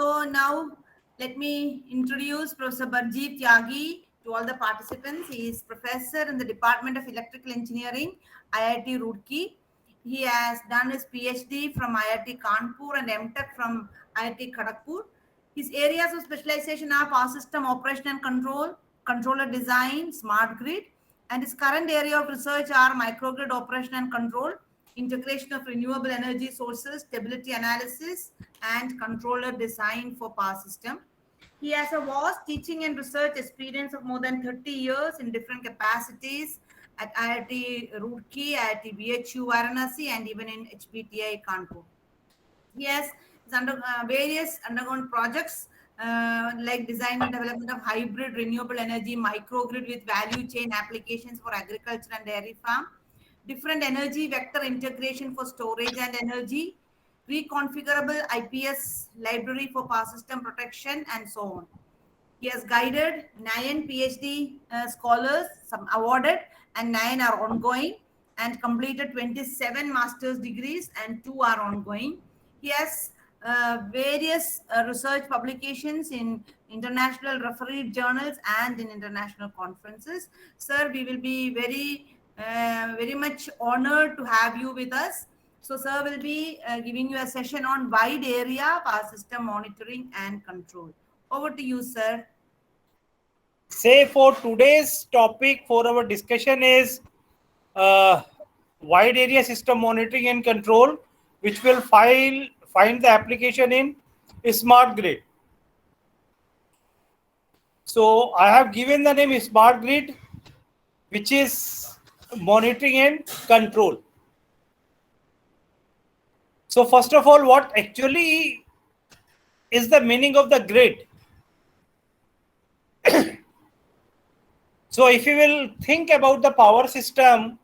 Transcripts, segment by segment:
So now let me introduce Professor Barjeet Tyagi to all the participants. He is professor in the Department of Electrical Engineering, IIT Roorkee. He has done his PhD from IIT Kanpur and MTech from IIT Kharagpur. His areas of specialization are power system operation and control, controller design, smart grid, and his current area of research are microgrid operation and control, integration of renewable energy sources, stability analysis, and controller design for power system. He has a vast teaching and research experience of more than 30 years in different capacities at IIT Roorkee, IIT BHU Varanasi, and even in HPTI Kanpur. He has various undergone projects like design and development of hybrid renewable energy microgrid with value chain applications for agriculture and dairy farm, different energy vector integration for storage and energy, reconfigurable IPS library for power system protection, and so on. He has guided 9 PhD scholars, some awarded, and 9 are ongoing, and completed 27 master's degrees, and 2 are ongoing. He has various research publications in international refereed journals and in international conferences. Sir, we will be very much honored to have you with us. So, sir will be giving you a session on wide area power system monitoring and control. Over to you, sir. Say for today's topic for our discussion is wide area system monitoring and control, which will find the application in smart grid. So I have given the name smart grid, which is monitoring and control. So first of all, what actually is the meaning of the grid? So if you will think about the power system,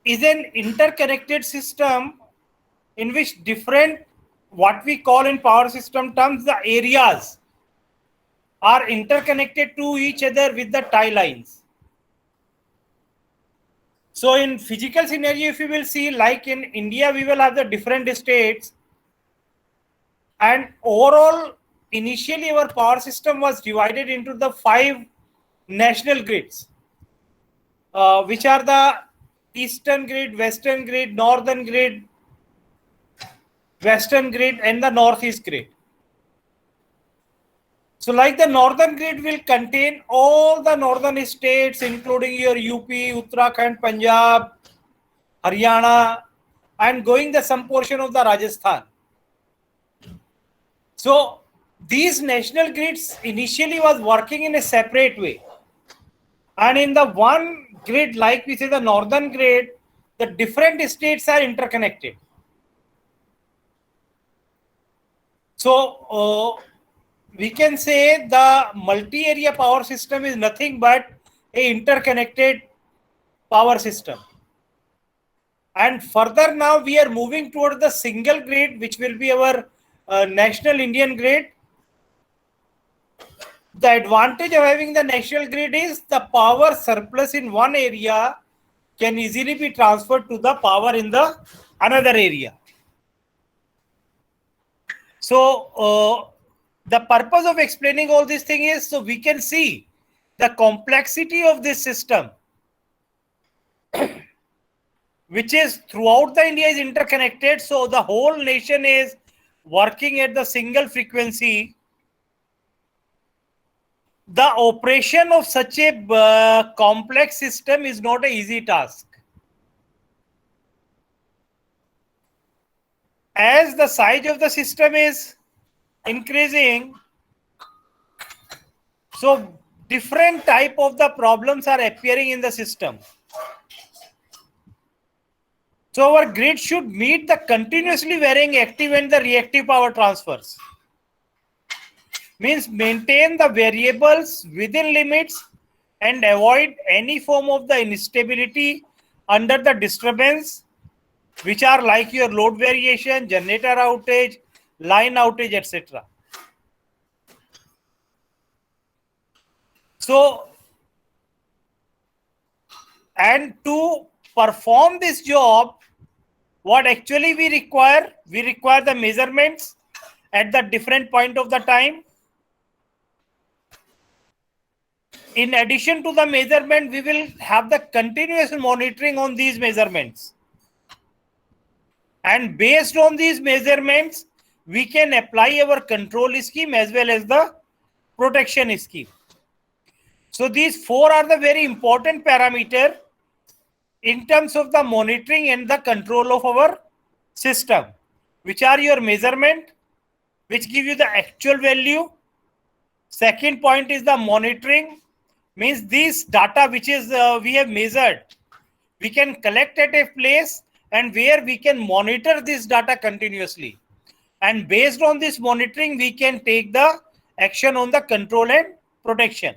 is an interconnected system in which different, what we call in power system terms, the areas are interconnected to each other with the tie lines. So in physical scenario, if you will see, like in India, we will have the different states, and overall, initially our power system was divided into the 5 national grids, which are the eastern grid, western grid, northern grid, western grid, and the northeast grid. So like the northern grid will contain all the northern states, including your UP, Uttarakhand, Punjab, Haryana, and going the some portion of the Rajasthan. So these national grids initially was working in a separate way. And in the one grid, like we say the northern grid, the different states are interconnected. So we can say the multi-area power system is nothing but a interconnected power system. And further now we are moving toward the single grid, which will be our national Indian grid. The advantage of having the national grid is the power surplus in one area can easily be transferred to the power in the another area. So the purpose of explaining all this thing is so we can see the complexity of this system, which is throughout the India is interconnected. So the whole nation is working at the single frequency. The operation of such a complex system is not an easy task. As the size of the system is increasing, so different type of the problems are appearing in the system. So our grid should meet the continuously varying active and the reactive power transfers. Means maintain the variables within limits and avoid any form of the instability under the disturbance, which are like your load variation, generator outage, line outage, etc. So, and to perform this job, what actually we require the measurements at the different point of the time. In addition to the measurement, we will have the continuous monitoring on these measurements. And based on these measurements, we can apply our control scheme as well as the protection scheme. So these four are the very important parameter in terms of the monitoring and the control of our system, which are your measurement, which give you the actual value. Second point is the monitoring, means this data which is we have measured, we can collect at a place and where we can monitor this data continuously. And based on this monitoring, we can take the action on the control and protection.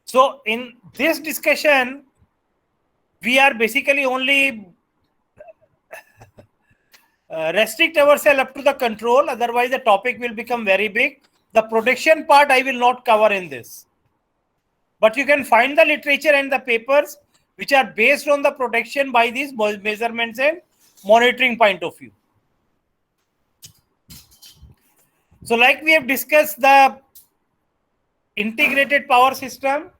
So in this discussion, we are basically only restrict ourselves up to the control, otherwise the topic will become very big. The protection part I will not cover in this. But you can find the literature and the papers which are based on the protection by these measurements and monitoring point of view. So like we have discussed the integrated power system.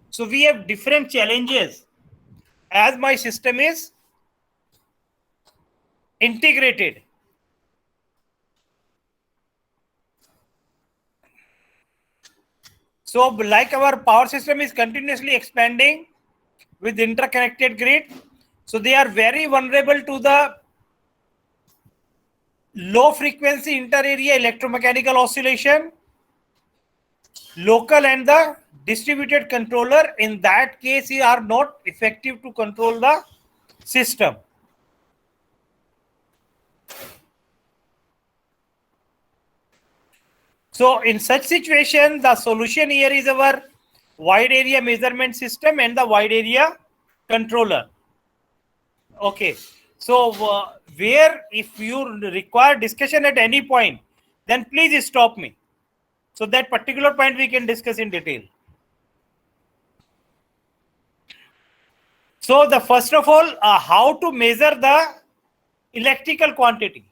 So we have different challenges as my system is integrated. So like our power system is continuously expanding with interconnected grid. So they are very vulnerable to the low frequency inter-area electromechanical oscillation, local and the distributed controller. In that case, are not effective to control the system. So in such situation, the solution here is our wide area measurement system and the wide area controller. Okay. So where if you require discussion at any point, then please stop me. So that particular point we can discuss in detail. So the first of all, how to measure the electrical quantity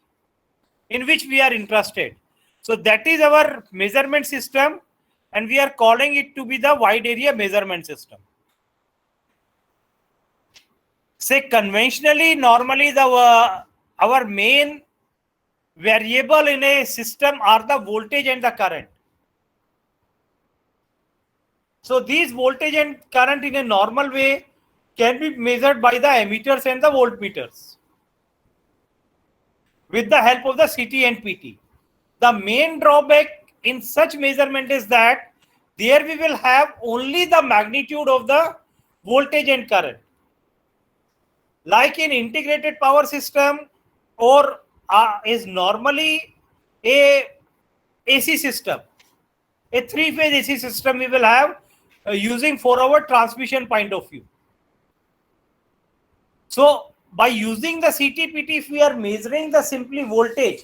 in which we are interested. So that is our measurement system, and we are calling it to be the wide area measurement system. Say conventionally, normally our main variable in a system are the voltage and the current. So these voltage and current in a normal way can be measured by the ammeters and the voltmeters with the help of the CT and PT. The main drawback in such measurement is that there we will have only the magnitude of the voltage and current. Like in integrated power system or is normally a AC system, a three-phase AC system we will have using 4-hour transmission point of view. So by using the CT-PT, if we are measuring the simply voltage,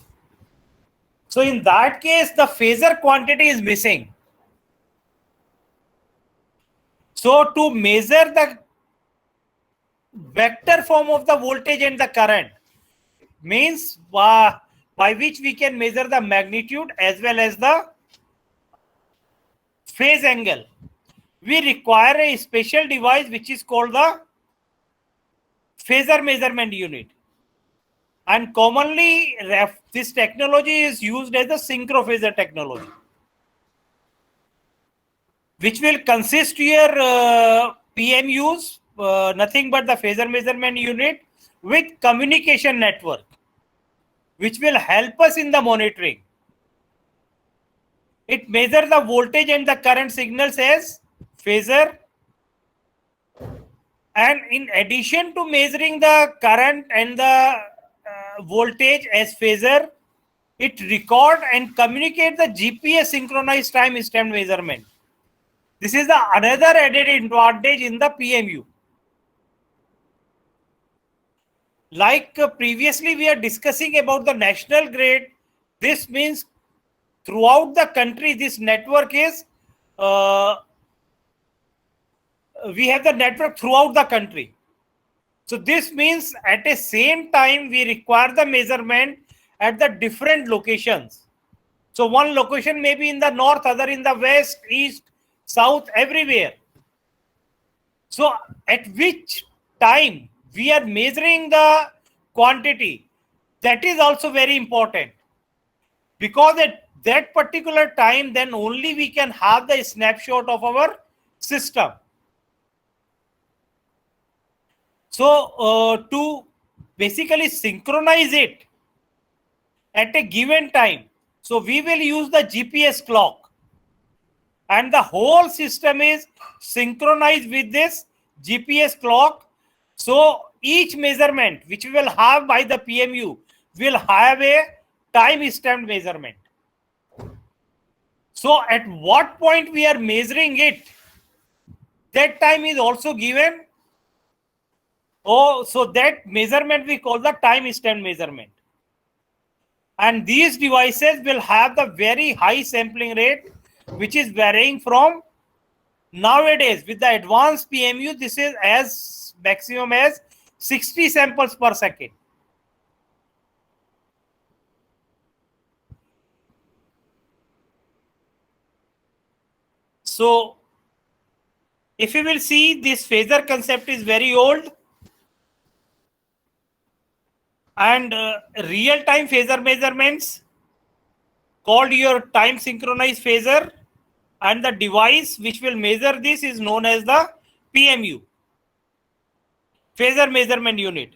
so in that case, the phasor quantity is missing. So to measure the vector form of the voltage and the current means by which we can measure the magnitude as well as the phase angle, we require a special device which is called the phasor measurement unit. And commonly this technology is used as the synchrophasor technology, which will consist here PMUs, nothing but the phasor measurement unit with communication network, which will help us in the monitoring. It measures the voltage and the current signals as phasor. And in addition to measuring the current and the voltage as phasor, it record and communicate the GPS synchronized time instant measurement. This is the another added advantage in the PMU. Like previously we are discussing about the national grid. This means throughout the country this network is we have the network throughout the country. So this means at a same time we require the measurement at the different locations. So one location may be in the north, other in the west, east, south, everywhere. So at which time we are measuring the quantity, that is also very important, because at that particular time then only we can have the snapshot of our system. So to basically synchronize it at a given time, so we will use the GPS clock, and the whole system is synchronized with this GPS clock. So each measurement which we will have by the PMU will have a time stamped measurement. So at what point we are measuring it, that time is also given. Oh, so that measurement we call the time stamped measurement. And these devices will have the very high sampling rate, which is varying from nowadays with the advanced PMU. This is as maximum as 60 samples per second. So if you will see, this phasor concept is very old, and real-time phasor measurements called your time synchronized phasor, and the device which will measure this is known as the PMU, phasor measurement unit.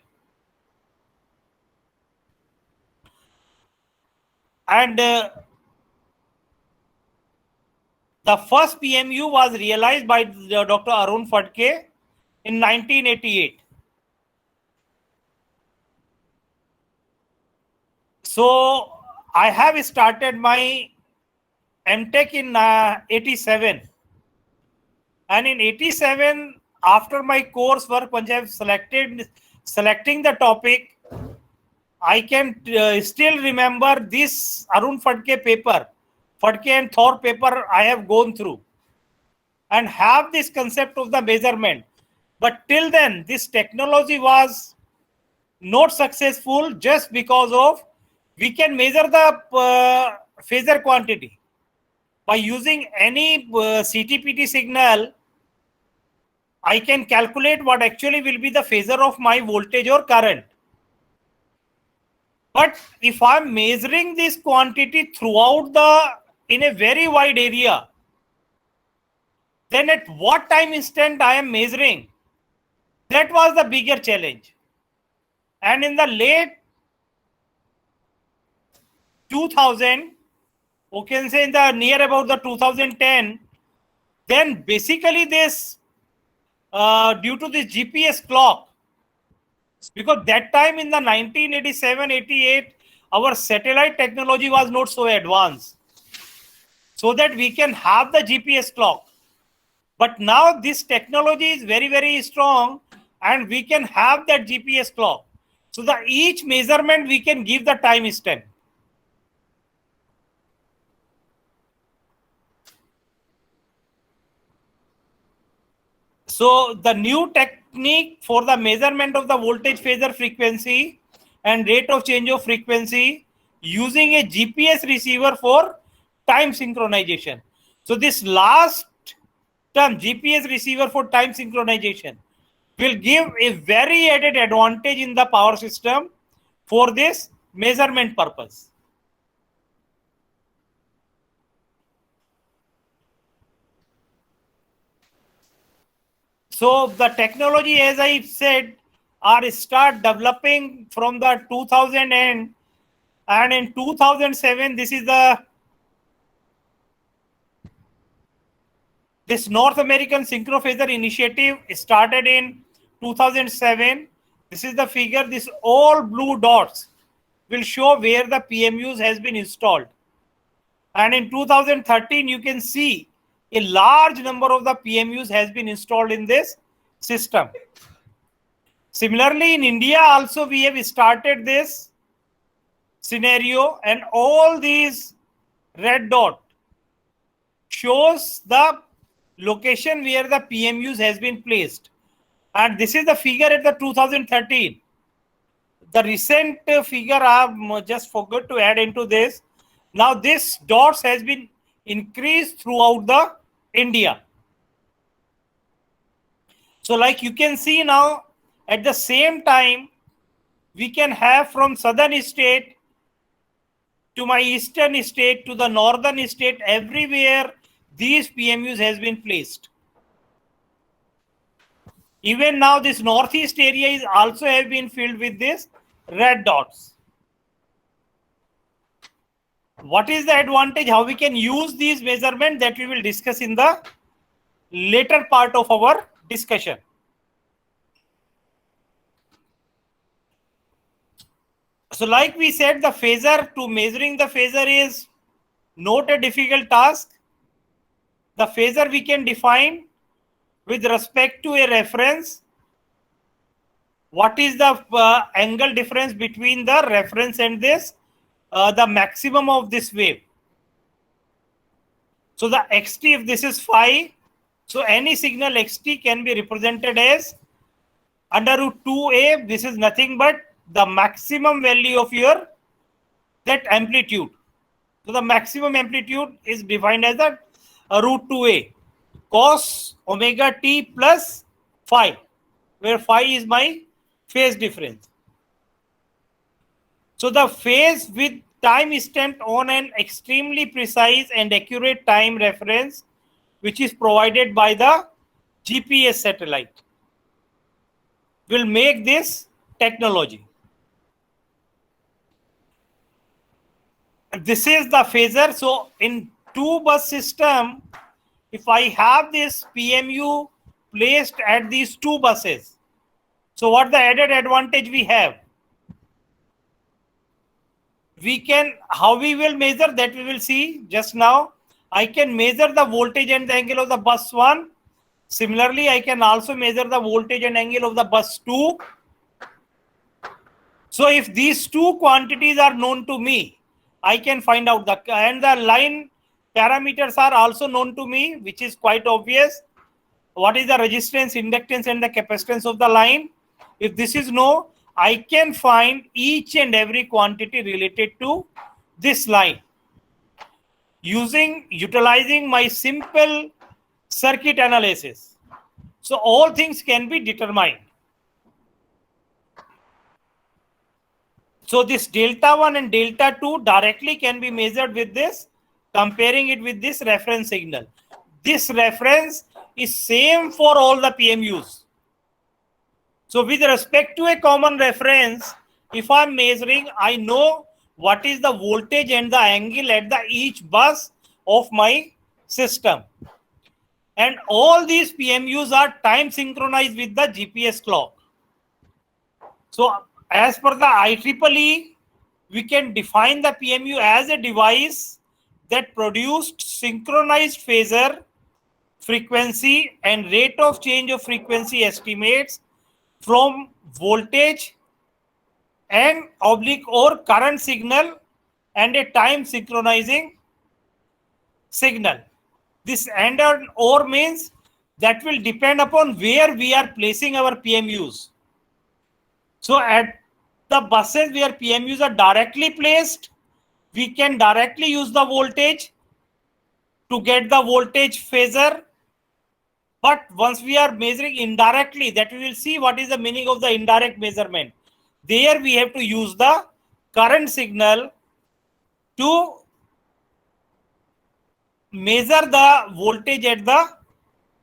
And the first PMU was realized by Dr. Arun Phadke in 1988. So I have started my MTech in 87. And in 87, after my coursework, once I have selecting the topic, I can still remember this Arun Phadke paper, Phadke and Thor paper I have gone through, and have this concept of the measurement. But till then, this technology was not successful, just because of we can measure the phasor quantity by using any CTPT signal. I can calculate what actually will be the phasor of my voltage or current. But if I'm measuring this quantity throughout in a very wide area, then at what time instant I am measuring, that was the bigger challenge. And in the late 2000, or can say in the near about the 2010, then basically this due to this GPS clock, because that time in the 1987-88, our satellite technology was not so advanced, so that we can have the GPS clock. But now this technology is very, very strong, and we can have that GPS clock. So the each measurement we can give the time stamp. So the new technique for the measurement of the voltage phasor frequency and rate of change of frequency using a GPS receiver for time synchronization. So this last term, GPS receiver for time synchronization, will give a very added advantage in the power system for this measurement purpose. So the technology, as I said, are start developing from the 2000 end, and in 2007, this is this North American Synchrophasor initiative started in 2007. This is the figure. This all blue dots will show where the PMUs has been installed. And in 2013, you can see a large number of the PMUs has been installed in this system. Similarly, in India also, we have started this scenario, and all these red dot shows the location where the PMUs has been placed. And this is the figure at the 2013. The recent figure I just forgot to add into this. Now this dots has been increased throughout the India. So like you can see now, at the same time, we can have from southern state to my eastern state to the northern state, everywhere these PMUs has been placed. Even now this northeast area is also have been filled with this red dots. What is the advantage? How we can use these measurements, that we will discuss in the later part of our discussion. So like we said, the phasor, to measuring the phasor is not a difficult task. The phasor we can define with respect to a reference. What is the angle difference between the reference and this? The maximum of this wave. So the xt, if this is phi, so any signal xt can be represented as under root 2a. This is nothing but the maximum value of your that amplitude. So the maximum amplitude is defined as the root 2a cos omega t plus phi, where phi is my phase difference. So the phase with time stamped on an extremely precise and accurate time reference, which is provided by the GPS satellite, will make this technology. This is the phasor. So in 2-bus system, if I have this PMU placed at these 2 buses, so what the added advantage we have? We can, how we will measure that we will see just now. I can measure the voltage and the angle of the bus 1. Similarly, I can also measure the voltage and angle of the bus 2. So if these 2 quantities are known to me, I can find out the, and the line parameters are also known to me, which is quite obvious. What is the resistance, inductance, and the capacitance of the line? If this is known, I can find each and every quantity related to this line utilizing my simple circuit analysis. So all things can be determined. So this delta 1 and delta 2 directly can be measured with this, comparing it with this reference signal. This reference is same for all the PMUs. So with respect to a common reference, if I'm measuring, I know what is the voltage and the angle at the each bus of my system. And all these PMUs are time synchronized with the GPS clock. So as per the IEEE, we can define the PMU as a device that produced synchronized phasor, frequency, and rate of change of frequency estimates from voltage and oblique or current signal and a time synchronizing signal. This and or means that will depend upon where we are placing our PMUs. So at the buses where PMUs are directly placed, we can directly use the voltage to get the voltage phasor. But once we are measuring indirectly, that we will see what is the meaning of the indirect measurement. There we have to use the current signal to measure the voltage at the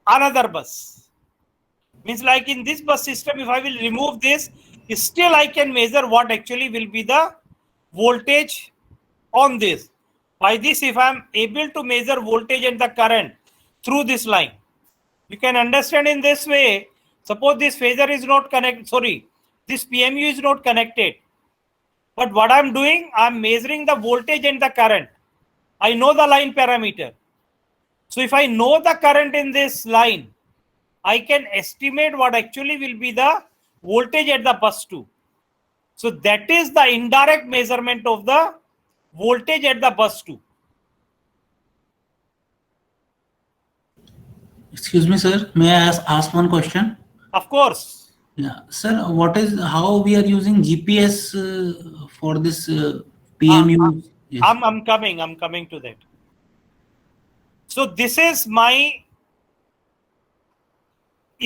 another bus. Means like in this bus system, if I will remove this, still I can measure what actually will be the voltage on this. By this, if I am able to measure voltage and the current through this line, you can understand in this way. Suppose this phasor is not connected, this PMU is not connected. But what I'm doing, I'm measuring the voltage and the current. I know the line parameter. So if I know the current in this line, I can estimate what actually will be the voltage at the bus 2. So that is the indirect measurement of the voltage at the bus 2. Excuse me, sir. May I ask one question? Of course. Yeah, sir, how we are using GPS for this PMU? Yes. I'm coming to that. So this is my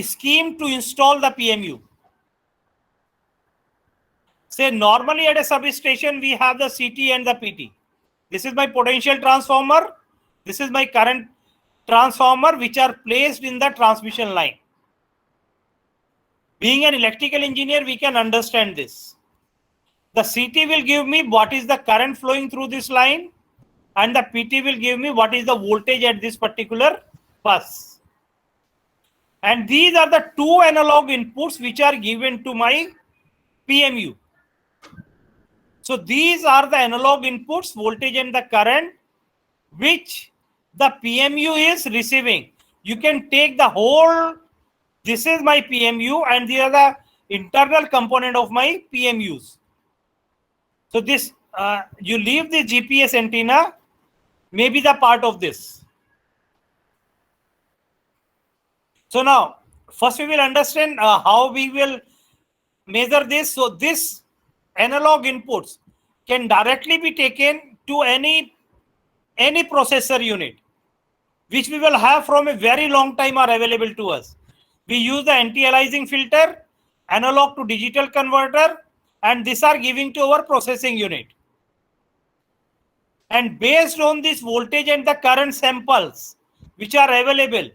scheme to install the PMU. Say normally at a substation we have the CT and the PT. This is my potential transformer. This is my current transformer which are placed in the transmission line. Being an electrical engineer, we can understand this. The CT will give me what is the current flowing through this line, and the PT will give me what is the voltage at this particular bus. And these are the two analog inputs which are given to my PMU. So these are the analog inputs, voltage and the current, which the PMU is receiving. You can take the whole, this is my PMU and these are the internal component of my PMUs. So this, you leave the GPS antenna, maybe the part of this. So now, first we will understand how we will measure this. So this analog inputs can directly be taken to any processor unit, which we will have from a very long time are available to us. We use the anti-aliasing filter, analog to digital converter, and these are giving to our processing unit. And based on this voltage and the current samples which are available,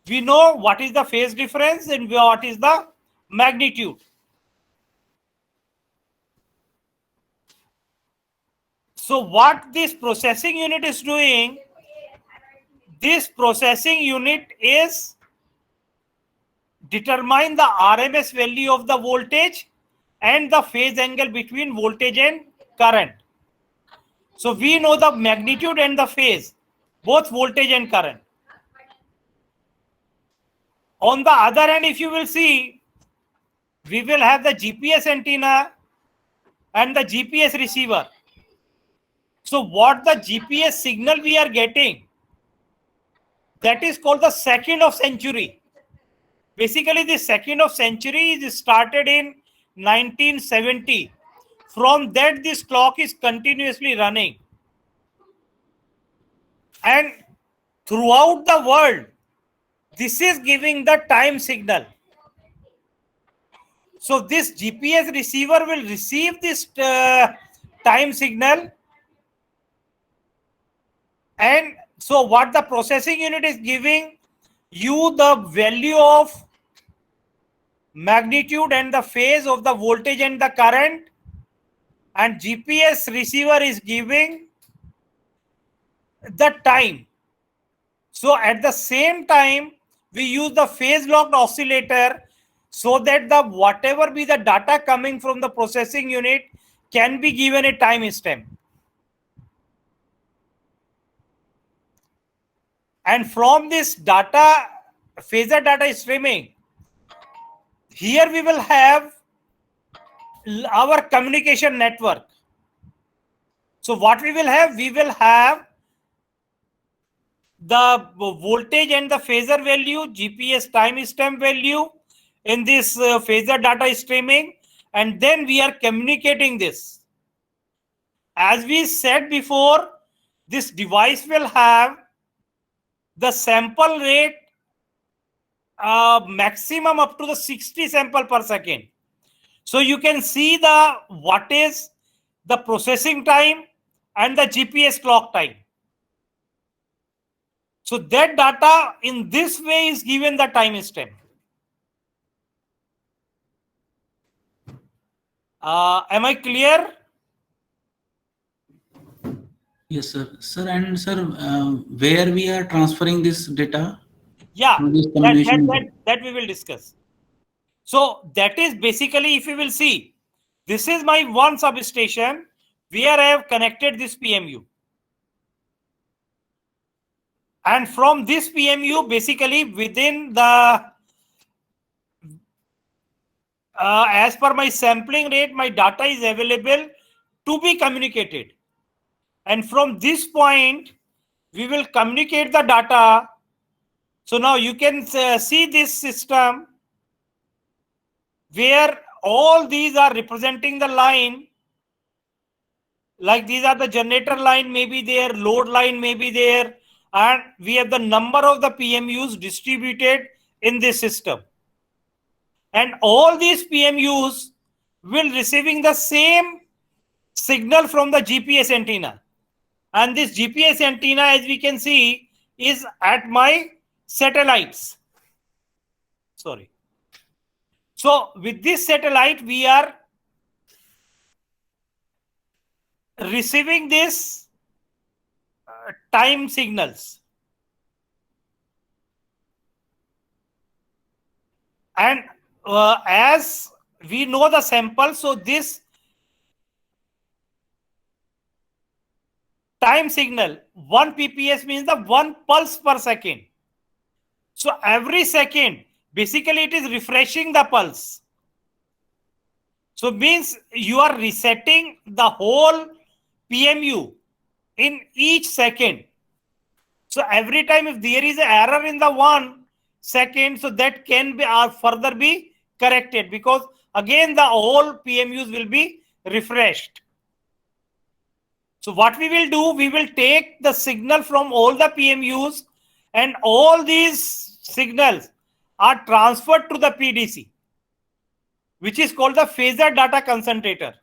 we know what is the phase difference and what is the magnitude. So what this processing unit is doing, this processing unit is determine the RMS value of the voltage and the phase angle between voltage and current. So we know the magnitude and the phase, both voltage and current. On the other hand, if you will see, we will have the GPS antenna and the GPS receiver. So what the GPS signal we are getting, that is called the second of century. Basically, the second of century is started in 1970. From that, this clock is continuously running. And throughout the world, this is giving the time signal. So this GPS receiver will receive this time signal. And so what the processing unit is giving you the value of magnitude and the phase of the voltage and the current, and GPS receiver is giving the time. So at the same time, we use the phase locked oscillator so that the whatever be the data coming from the processing unit can be given a time stamp. And from this data, phasor data streaming, here we will have our communication network. So what we will have the voltage and the phasor value, GPS time stamp value in this phasor data streaming, and then we are communicating this. As we said before, this device will have the sample rate maximum up to the 60 sample per second. So you can see what is the processing time and the GPS clock time. So that data in this way is given the time stamp. Am I clear? Yes, sir. Sir, and sir, where we are transferring this data? Yeah, This combination. that we will discuss. So that is basically, if you will see, this is my one substation where I have connected this PMU. And from this PMU, basically within the, as per my sampling rate, my data is available to be communicated. And from this point, we will communicate the data. So now you can see this system. where all these are representing the line. Like these are the generator line may be there, load line may be there, and we have the number of the PMUs distributed in this system. And all these PMUs will receiving the same signal from the GPS antenna. And this GPS antenna, as we can see, is at my satellites. Sorry. So with this satellite, we are receiving this time signals. And as we know the sample, so this time signal, 1 PPS means the 1 pulse per second. So every second, basically it is refreshing the pulse. So means you are resetting the whole PMU in each second. So every time if there is an error in the 1 second, so that can be further be corrected, because again the whole PMUs will be refreshed. So what we will do, we will take the signal from all the PMUs, and all these signals are transferred to the PDC, which is called the phasor data concentrator.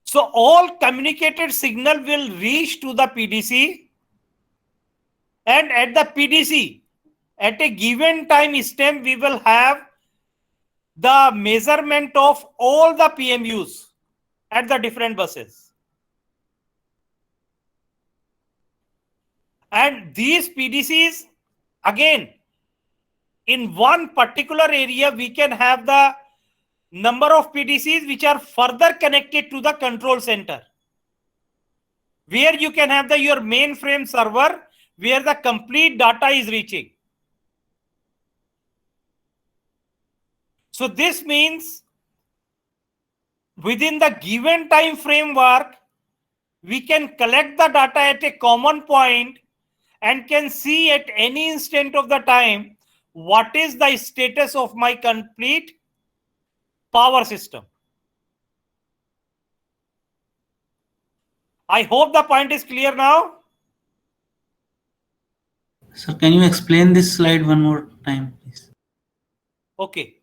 So all communicated signal will reach to the PDC, and at the PDC, at a given time stamp, we will have the measurement of all the PMUs at the different buses. And these PDCs, again, in one particular area, we can have the number of PDCs which are further connected to the control center, where you can have your mainframe server where the complete data is reaching. So this means within the given time framework, we can collect the data at a common point and can see at any instant of the time what is the status of my complete power system. I hope the point is clear now. Sir, can you explain this slide one more time, please? Okay.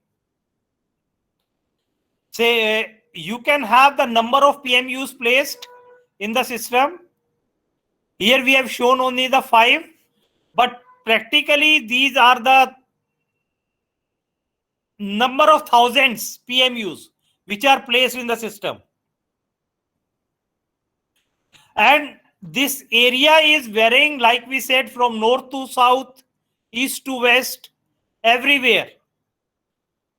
Say you can have the number of PMUs placed in the system. Here we have shown only the 5, but practically these are the number of thousands PMUs which are placed in the system. And this area is varying, like we said, from north to south, east to west, everywhere.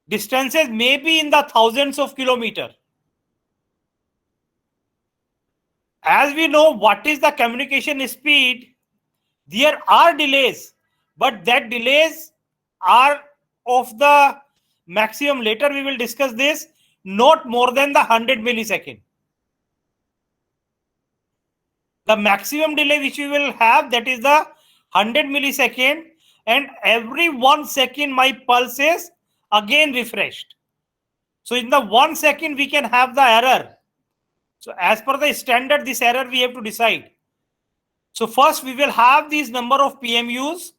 Distances may be in the thousands of kilometers. As we know, what is the communication speed? There are delays, but that delays are of the maximum. Later we will discuss this, not more than the 100 millisecond. The maximum delay which we will have, that is the 100 millisecond, and every 1 second my pulse is again refreshed. So in the 1 second we can have the error. So as per the standard, this error we have to decide. So first we will have these number of PMUs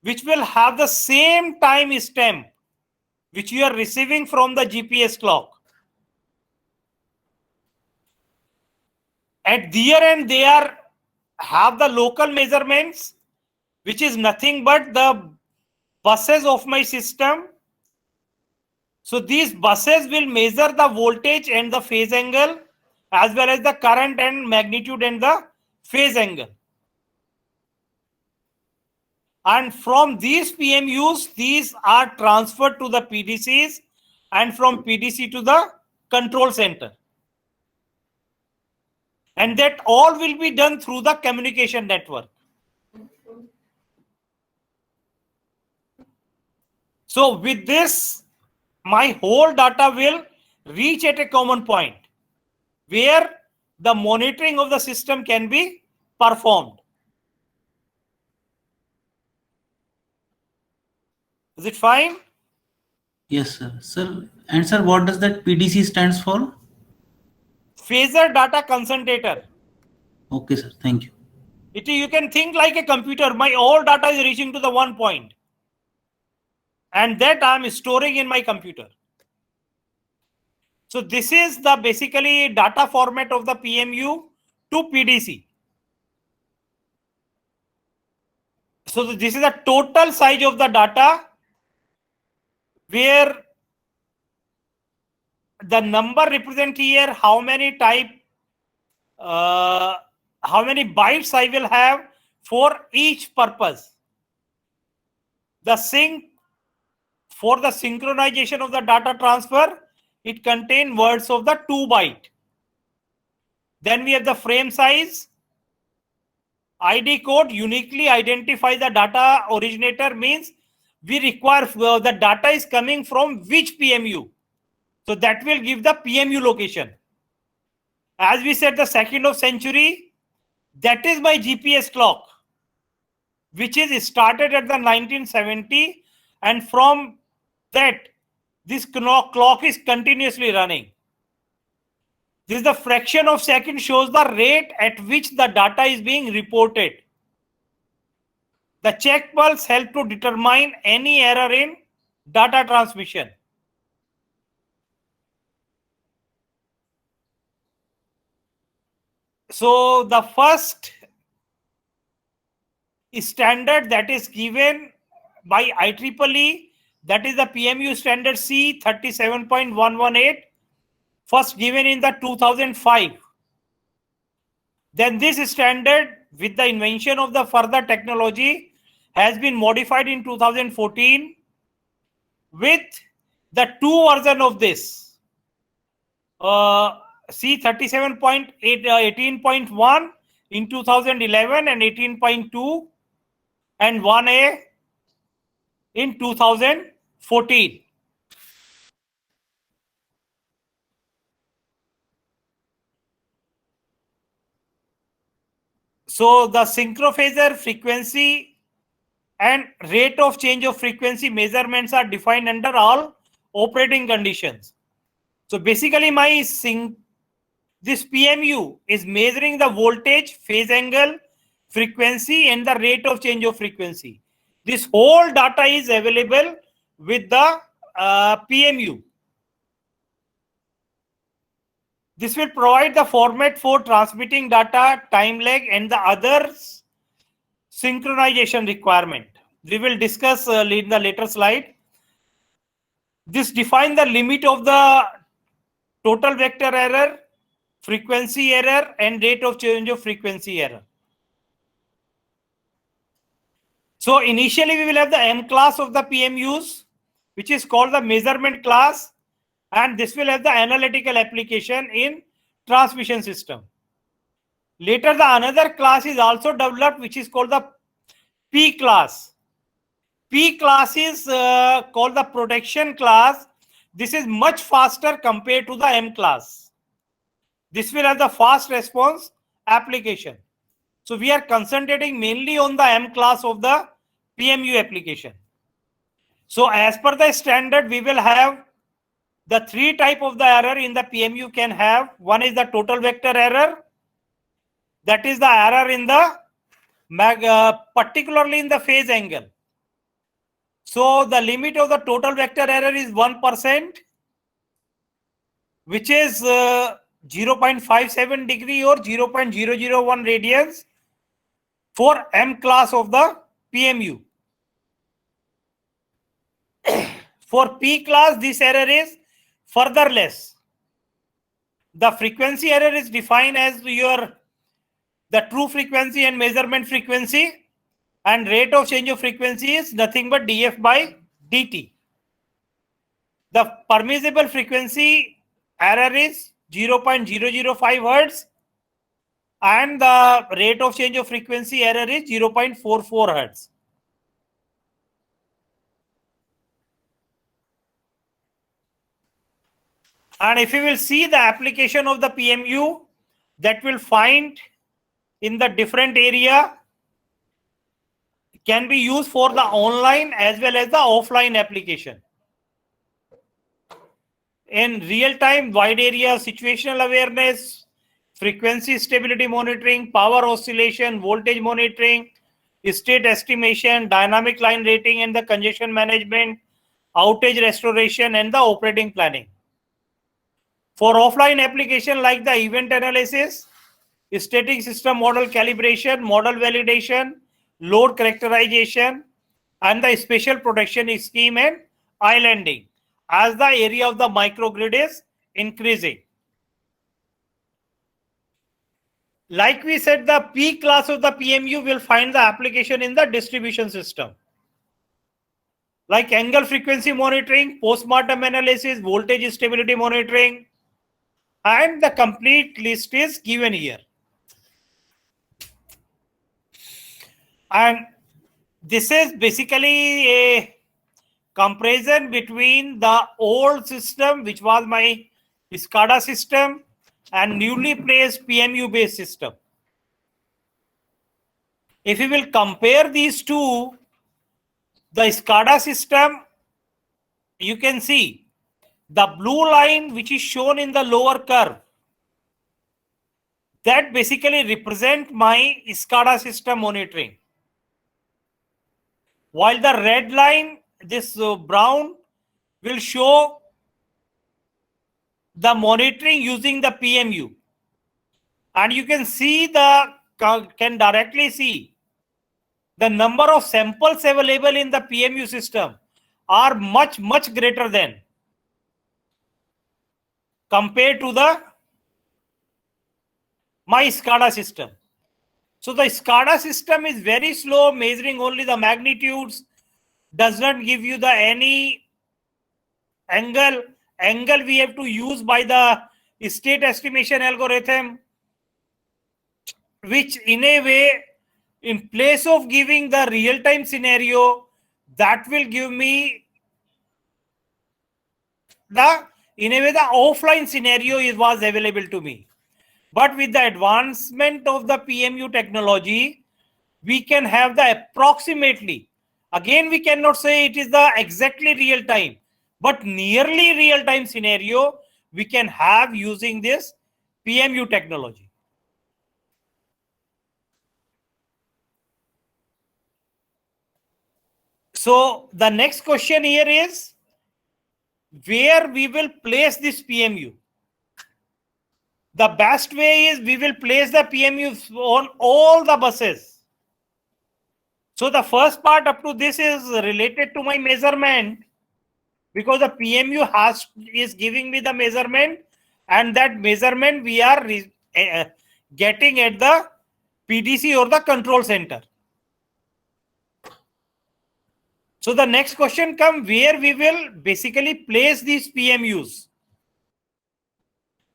which will have the same time stamp which you are receiving from the GPS clock. At their end, they have the local measurements, which is nothing but the buses of my system. So these buses will measure the voltage and the phase angle, as well as the current and magnitude and the phase angle. And from these PMUs, these are transferred to the PDCs, and from PDC to the control center. And that all will be done through the communication network. So with this, my whole data will reach at a common point where the monitoring of the system can be performed. Is it fine? Yes, sir. Sir, and sir, what does that PDC stands for? Phasor data concentrator. Okay, sir. Thank you. You can think like a computer. My all data is reaching to the one point, and that I'm storing in my computer. So this is the basically data format of the PMU to PDC. So this is the total size of the data, where the number represent here how many how many bytes I will have for each purpose. The sync for the synchronization of the data transfer, it contains words of the 2 byte. Then we have the frame size. ID code uniquely identify the data originator, means we require the data is coming from which PMU. So that will give the PMU location. As we said, the 2nd of century, that is my GPS clock, which is started at the 1970, and from that this clock is continuously running. This is the fraction of second, shows the rate at which the data is being reported. The check pulse help to determine any error in data transmission. So the first standard that is given by IEEE, that is the PMU standard C37.118, first given in the 2005. Then this standard, with the invention of the further technology, has been modified in 2014 with the 2 version of this. C37.18.1 in 2011 and 18.2 and 1A in 2014. So the synchrophasor frequency and rate of change of frequency measurements are defined under all operating conditions. So basically this PMU is measuring the voltage, phase angle, frequency, and the rate of change of frequency. This whole data is available with the PMU. This will provide the format for transmitting data, time lag, and the other synchronization requirement. We will discuss in the later slide. This defines the limit of the total vector error, frequency error, and rate of change of frequency error. So initially we will have the M class of the PMUs, which is called the measurement class, and this will have the analytical application in transmission system. Later the another class is also developed, which is called the P class. P class is called the protection class. This is much faster compared to the M class. This will have the fast response application. So we are concentrating mainly on the M class of the PMU application. So as per the standard, we will have the 3 type of the error in the PMU can have. One is the total vector error. That is the error in the particularly in the phase angle. So the limit of the total vector error is 1%, which is 0.57 degree or 0.001 radians for M class of the PMU. For P class, this error is further less. The frequency error is defined as the true frequency and measurement frequency, and rate of change of frequency is nothing but df by dt. The permissible frequency error is 0.005 hertz, and the rate of change of frequency error is 0.44 hertz. And if you will see the application of the PMU, that will find in the different area, can be used for the online as well as the offline application. in real time, wide area situational awareness, frequency stability monitoring, power oscillation, voltage monitoring, state estimation, dynamic line rating, and the congestion management, outage restoration, and the operating planning. For offline application like the event analysis, static system model calibration, model validation, load characterization, and the special protection scheme and islanding as the area of the microgrid is increasing. Like we said, the P class of the PMU will find the application in the distribution system. Like angle frequency monitoring, postmortem analysis, voltage stability monitoring, and the complete list is given here. And this is basically a comparison between the old system, which was my SCADA system, and newly placed PMU based system. If we will compare these two, the SCADA system, you can see the blue line which is shown in the lower curve, that basically represent my SCADA system monitoring. While the red line, this brown, will show the monitoring using the PMU. And you can see can directly see the number of samples available in the PMU system are much greater than compared to my SCADA system. So the SCADA system is very slow, measuring only the magnitudes, does not give you the any angle we have to use by the state estimation algorithm, which in a way, in place of giving the real-time scenario, that will give me in a way the offline scenario was available to me. But with the advancement of the PMU technology, we can have the approximately, again we cannot say it is the exactly real time, but nearly real time scenario we can have using this PMU technology. So the next question here is, where we will place this PMU? The best way is we will place the PMU on all the buses. So the first part up to this is related to my measurement, because the PMU is giving me the measurement, and that measurement we are getting at the PDC or the control center. So the next question comes, where we will basically place these PMUs.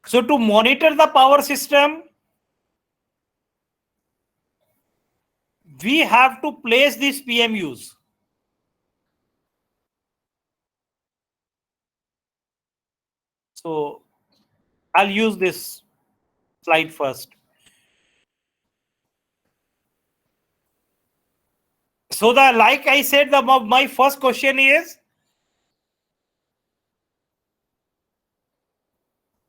So to monitor the power system, we have to place these PMUs. So I'll use this slide first. So like I said, my first question is,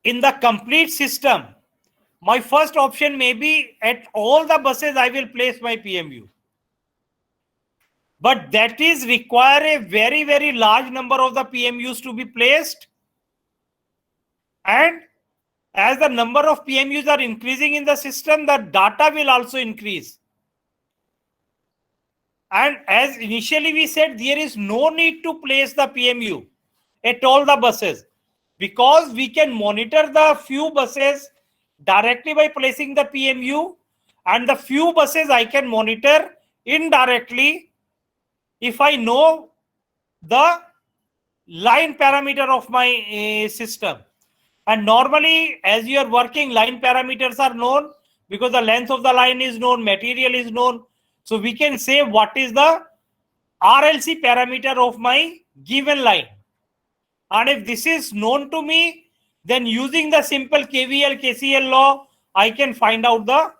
in the complete system, my first option may be at all the buses I will place my PMU. But that is require a very large number of the PMUs to be placed. And as the number of PMUs are increasing in the system, the data will also increase. And as initially we said, there is no need to place the PMU at all the buses, because we can monitor the few buses directly by placing the PMU, and the few buses I can monitor indirectly if I know the line parameter of my system. And normally, as you are working, line parameters are known because the length of the line is known, material is known. So we can say what is the RLC parameter of my given line. And if this is known to me, then using the simple KVL, KCL law, I can find out the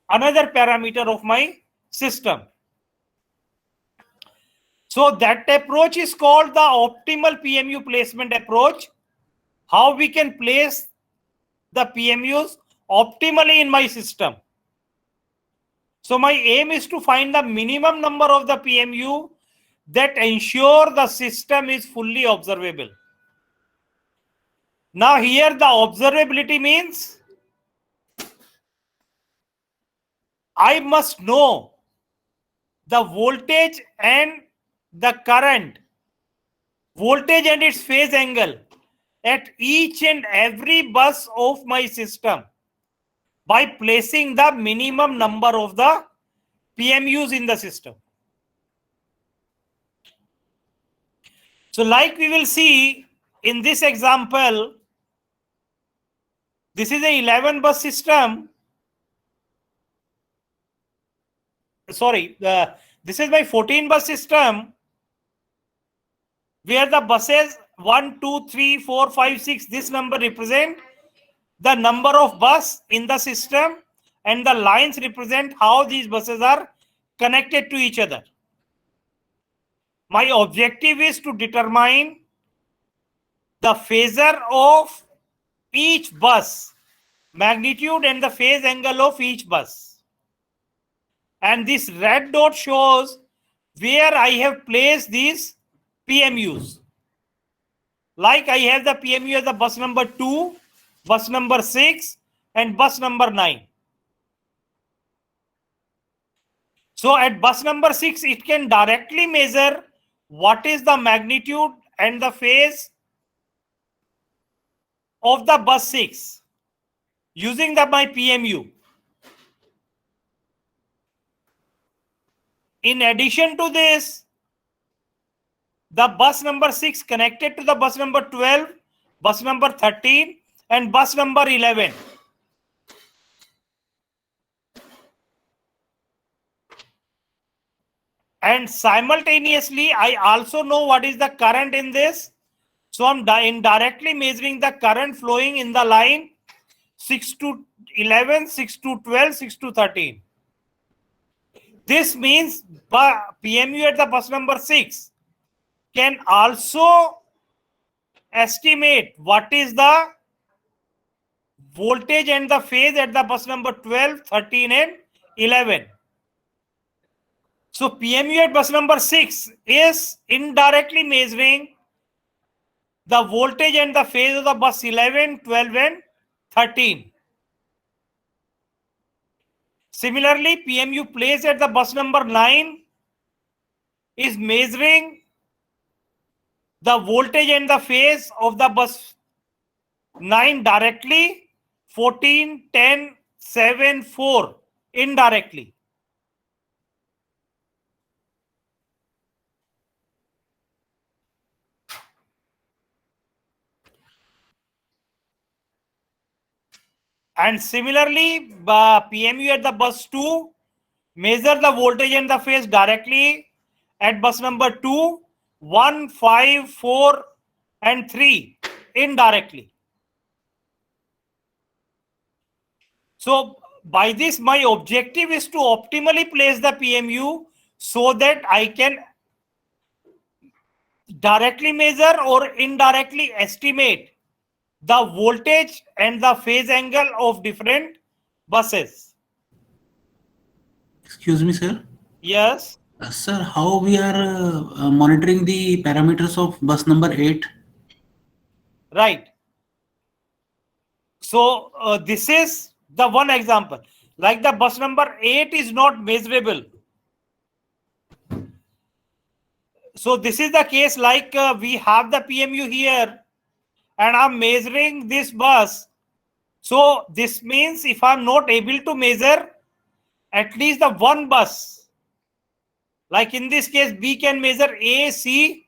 another parameter of my system. So that approach is called the optimal PMU placement approach. how we can place the PMUs optimally in my system. So my aim is to find the minimum number of the PMU that ensure the system is fully observable. Now here the observability means I must know the voltage and the current, voltage and its phase angle at each and every bus of my system by placing the minimum number of the PMUs in the system. So like we will see in this example, this is a 11 bus system. Sorry, this is my 14 bus system where the buses 1, 2, 3, 4, 5, 6, this number represent the number of bus in the system, and the lines represent how these buses are connected to each other. My objective is to determine the phasor of each bus, magnitude and the phase angle of each bus. And this red dot shows where I have placed these PMUs. Like I have the PMU as the bus number 2, bus number 6, and bus number 9. So at bus number 6, it can directly measure what is the magnitude and the phase of the bus 6 using my PMU. In addition to this, the bus number 6 connected to the bus number 12, bus number 13, and bus number 11. And simultaneously, I also know what is the current in this. So I'm indirectly measuring the current flowing in the line 6 to 11, 6 to 12, 6 to 13. This means PMU at the bus number 6 can also estimate what is the voltage and the phase at the bus number 12, 13, and 11. So PMU at bus number 6 is indirectly measuring the voltage and the phase of the bus 11, 12, and 13. Similarly, PMU placed at the bus number 9 is measuring the voltage and the phase of the bus 9 directly, 14, 10, 7, 4 indirectly. And similarly, PMU at the bus 2 measure the voltage and the phase directly at bus number 2, 1, 5, 4, and 3 indirectly. So by this, my objective is to optimally place the PMU so that I can directly measure or indirectly estimate the voltage and the phase angle of different buses. Excuse me, sir. Yes. Sir, how we are monitoring the parameters of bus number 8? Right. So this is the one example. Like the bus number 8 is not measurable. So this is the case like we have the PMU here and I'm measuring this bus. So this means if I'm not able to measure at least the one bus, like in this case, B can measure A, C,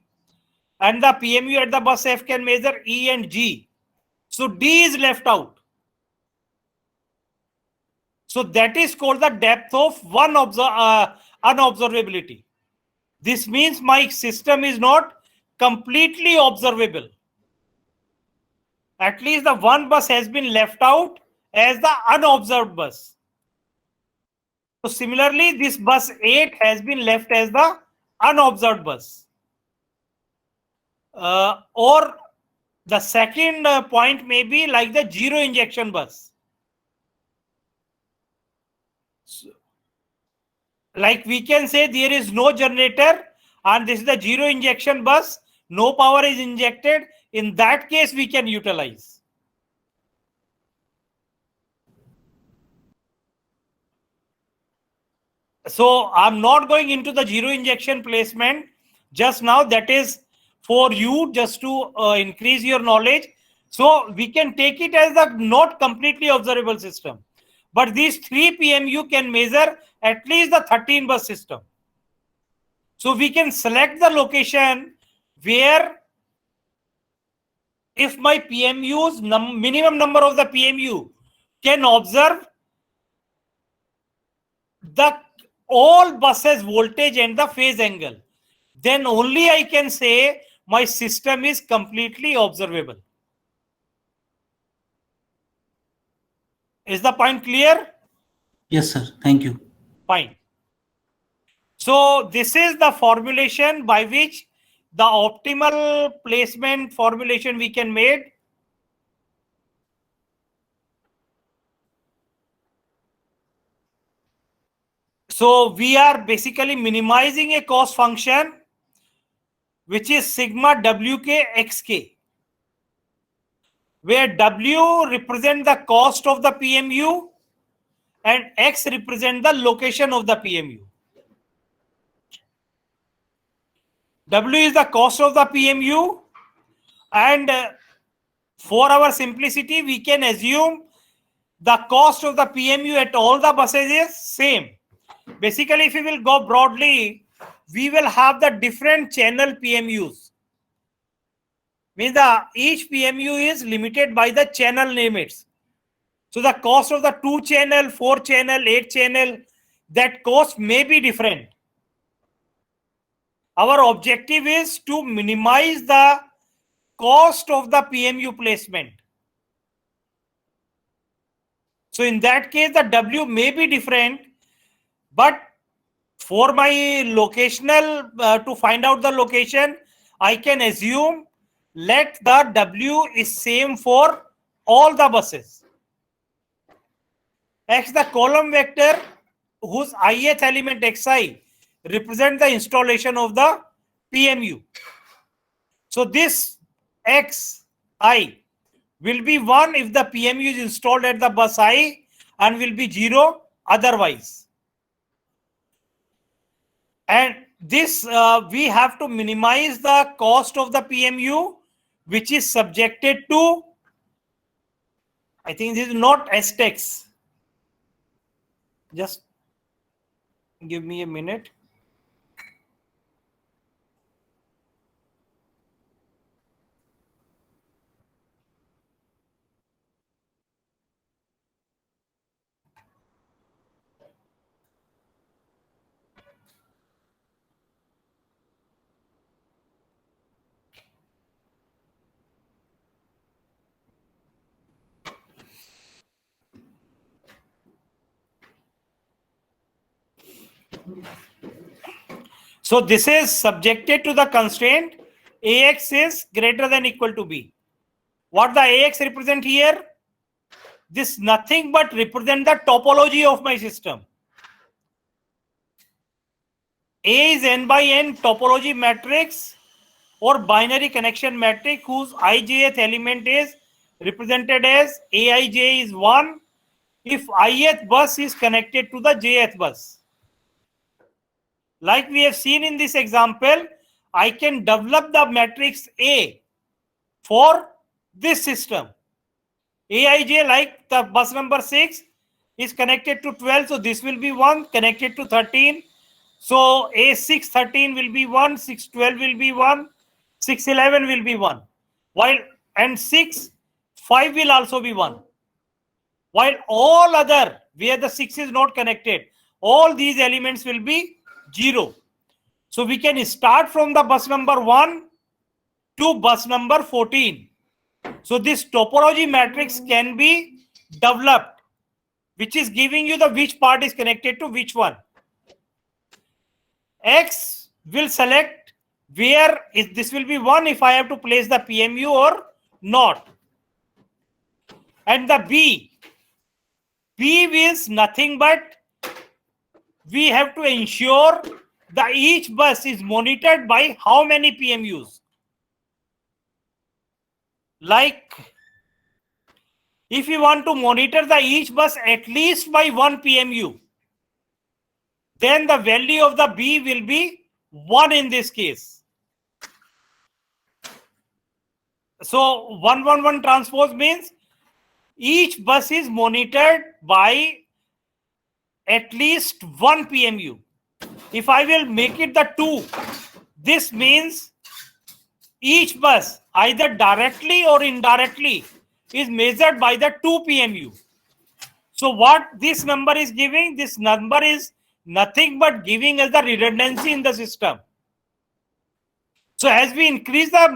and the PMU at the bus F can measure E and G. So D is left out. So that is called the depth of unobservability. This means my system is not completely observable. At least the one bus has been left out as the unobserved bus. So similarly, this bus 8 has been left as the unobserved bus. Or The second point may be like the zero injection bus. So, like we can say there is no generator and this is the zero injection bus, no power is injected. In that case, we can utilize. So I'm not going into the zero injection placement just now. That is for you just to increase your knowledge. So we can take it as a not completely observable system. But these 3 PMU can measure at least the 13 bus system. So we can select the location where if my PMU's minimum number of the PMU can observe the all buses voltage and the phase angle, then only I can say my system is completely observable. Is the point clear? Yes, sir. Thank you. Fine. So this is the formulation by which the optimal placement formulation we can make. So we are basically minimizing a cost function which is sigma wk xk, where w represent the cost of the PMU and x represent the location of the PMU. W is the cost of the PMU, and for our simplicity, we can assume the cost of the PMU at all the buses is same. Basically, if we will go broadly, we will have the different channel PMUs. Means each PMU is limited by the channel limits. So the cost of the 2 channel, 4 channel, 8 channel, that cost may be different. Our objective is to minimize the cost of the PMU placement. So in that case, the W may be different, but for my locational, to find out the location, I can assume let the W is same for all the buses. X, the column vector whose ith element xi represent the installation of the PMU. So this xi will be 1 if the PMU is installed at the bus I and will be 0 otherwise. And this we have to minimize the cost of the PMU which is subjected to, I think this is not STEX. Just give me a minute. So this is subjected to the constraint AX is greater than equal to B. What the AX represent here? This nothing but represent the topology of my system. A is n by n topology matrix or binary connection matrix whose ijth element is represented as Aij is 1 if ith bus is connected to the jth bus. Like we have seen in this example, I can develop the matrix A for this system. Aij, like the bus number 6 is connected to 12, so this will be 1, connected to 13. So A613 will be 1, 612 will be 1, 611 will be 1. While and 6-5 will also be 1. While all other, where the 6 is not connected, all these elements will be 0. So we can start from the bus number 1 to bus number 14. So this topology matrix can be developed, which is giving you the which part is connected to which one. X will select where is this will be 1 if I have to place the PMU or not. And the B is nothing but we have to ensure that each bus is monitored by how many PMUs. Like if you want to monitor the each bus at least by 1 PMU, then the value of the B will be 1 in this case. So 111 transpose means each bus is monitored by at least 1 PMU. If I will make it the 2, this means each bus either directly or indirectly is measured by the 2 PMU. So what this number is giving? This number is nothing but giving us the redundancy in the system. So as we increase the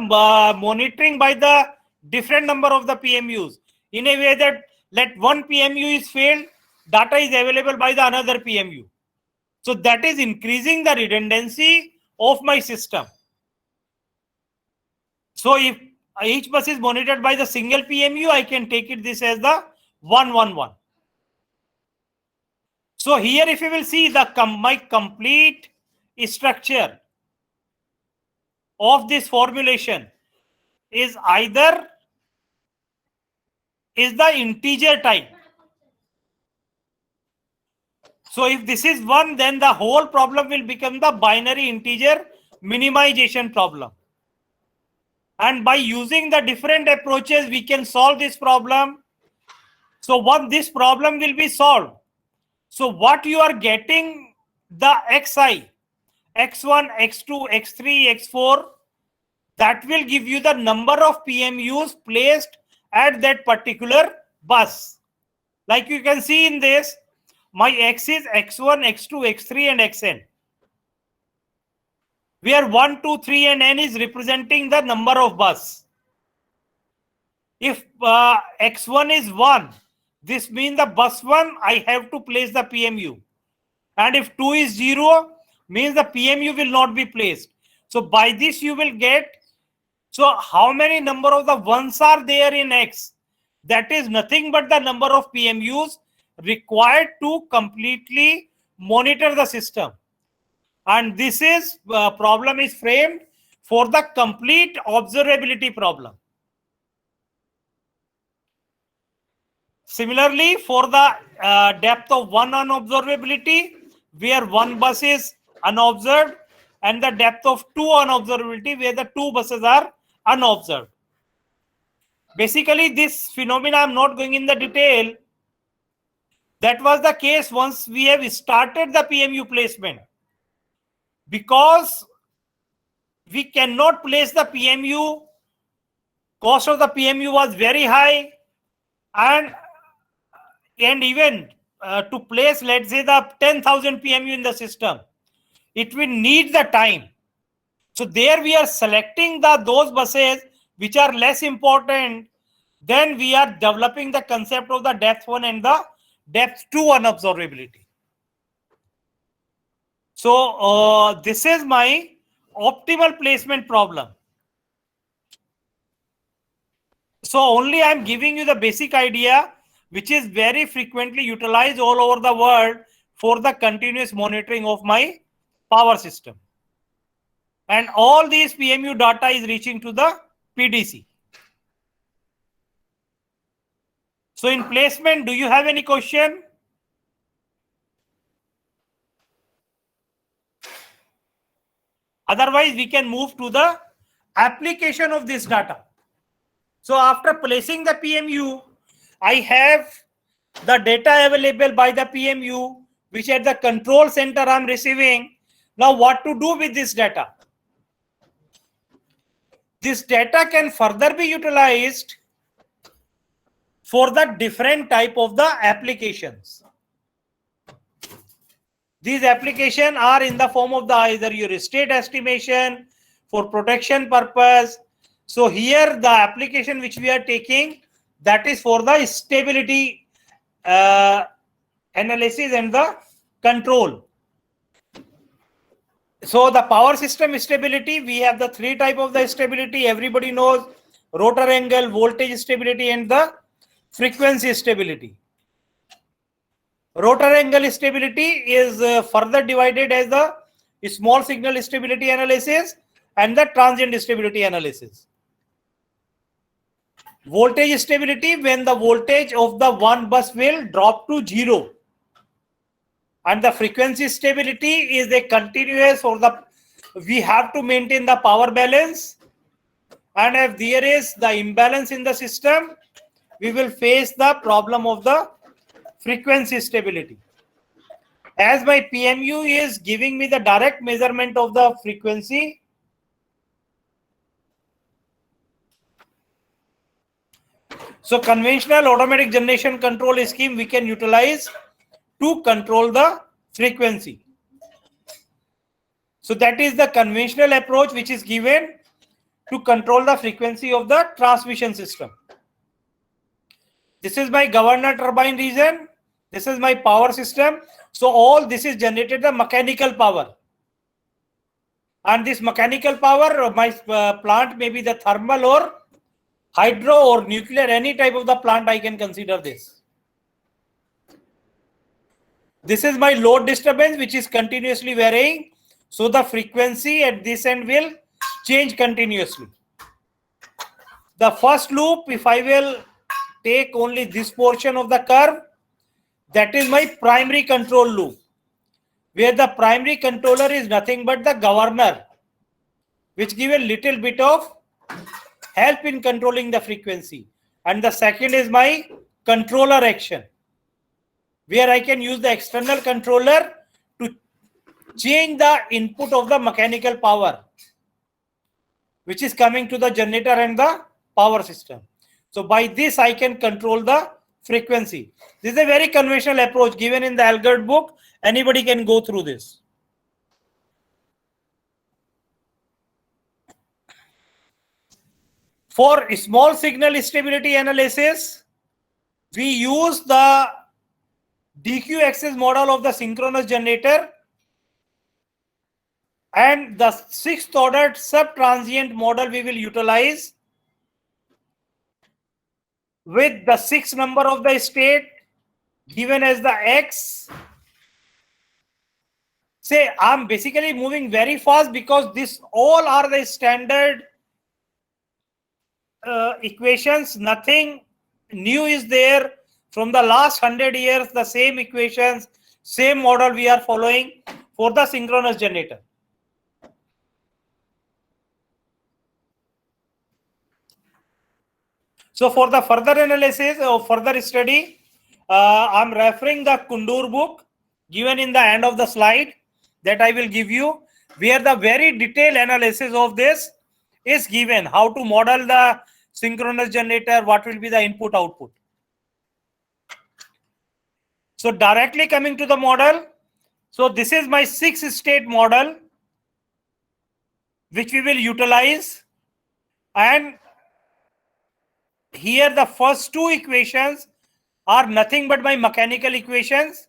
monitoring by the different number of the PMUs, in a way that let 1 PMU is failed, data is available by the another PMU. So that is increasing the redundancy of my system. So if each bus is monitored by the single PMU, I can take it this as the 111. So here if you will see my complete structure of this formulation is either the integer type. So if this is 1, then the whole problem will become the binary integer minimization problem. And by using the different approaches, we can solve this problem. So once this problem will be solved, so what you are getting the xi, x1, x2, x3, x4, that will give you the number of PMUs placed at that particular bus. Like you can see in this, my x is x1, x2, x3 and xn. Where 1, 2, 3 and n is representing the number of bus. If x1 is 1, this means the bus 1, I have to place the PMU. And if 2 is 0, means the PMU will not be placed. So by this you will get, so how many number of the ones are there in X? That is nothing but the number of PMUs required to completely monitor the system. And this is problem is framed for the complete observability problem. Similarly, for the depth of 1 unobservability, where 1 bus is unobserved, and the depth of 2 unobservability, where the 2 buses are unobserved. Basically, this phenomena, I'm not going in the detail. That was the case once we have started the PMU placement. Because we cannot place the PMU, cost of the PMU was very high, and even to place, let's say, the 10,000 PMU in the system, it will need the time. So there we are selecting those buses which are less important. Then we are developing the concept of the depth 1 and the depth 2 unobservability. So this is my optimal placement problem. So only I'm giving you the basic idea, which is very frequently utilized all over the world for the continuous monitoring of my power system. And all these PMU data is reaching to the PDC. So in placement, do you have any question? Otherwise, we can move to the application of this data. So after placing the PMU, I have the data available by the PMU, which at the control center I'm receiving. Now what to do with this data? This data can further be utilized for the different type of the applications. These applications are in the form of the either your state estimation for protection purpose. So here the application which we are taking, that is for the stability analysis and the control. So the power system stability, we have the 3 type of the stability. Everybody knows rotor angle, voltage stability, and the frequency stability. Rotor angle stability is further divided as the small signal stability analysis and the transient stability analysis. Voltage stability, when the voltage of the one bus will drop to 0. And the frequency stability is a continuous, or we have to maintain the power balance. And if there is the imbalance in the system, we will face the problem of the frequency stability. As my PMU is giving me the direct measurement of the frequency, so conventional automatic generation control scheme we can utilize to control the frequency. So that is the conventional approach which is given to control the frequency of the transmission system. This is my governor turbine region. This is my power system. So all this is generated the mechanical power. And this mechanical power, my plant may be the thermal or hydro or nuclear, any type of the plant I can consider this. This is my load disturbance which is continuously varying. So the frequency at this end will change continuously. The first loop, if I will take only this portion of the curve, that is my primary control loop, where the primary controller is nothing but the governor, which give a little bit of help in controlling the frequency. And the second is my controller action, where I can use the external controller to change the input of the mechanical power, which is coming to the generator and the power system. So by this I can control the frequency. This is a very conventional approach given in the Algert book. Anybody can go through this. For small signal stability analysis, we use the DQ axis model of the synchronous generator and the 6th order sub-transient model we will utilize with the 6th number of the state given as the X. Say I'm basically moving very fast because this all are the standard equations. Nothing new is there. From the last 100 years, the same equations, same model we are following for the synchronous generator. So for the further analysis or further study, I'm referring the Kundur book given in the end of the slide that I will give you, where the very detailed analysis of this is given, how to model the synchronous generator, what will be the input output. So directly coming to the model, so this is my 6-state model which we will utilize, and here the first two equations are nothing but my mechanical equations.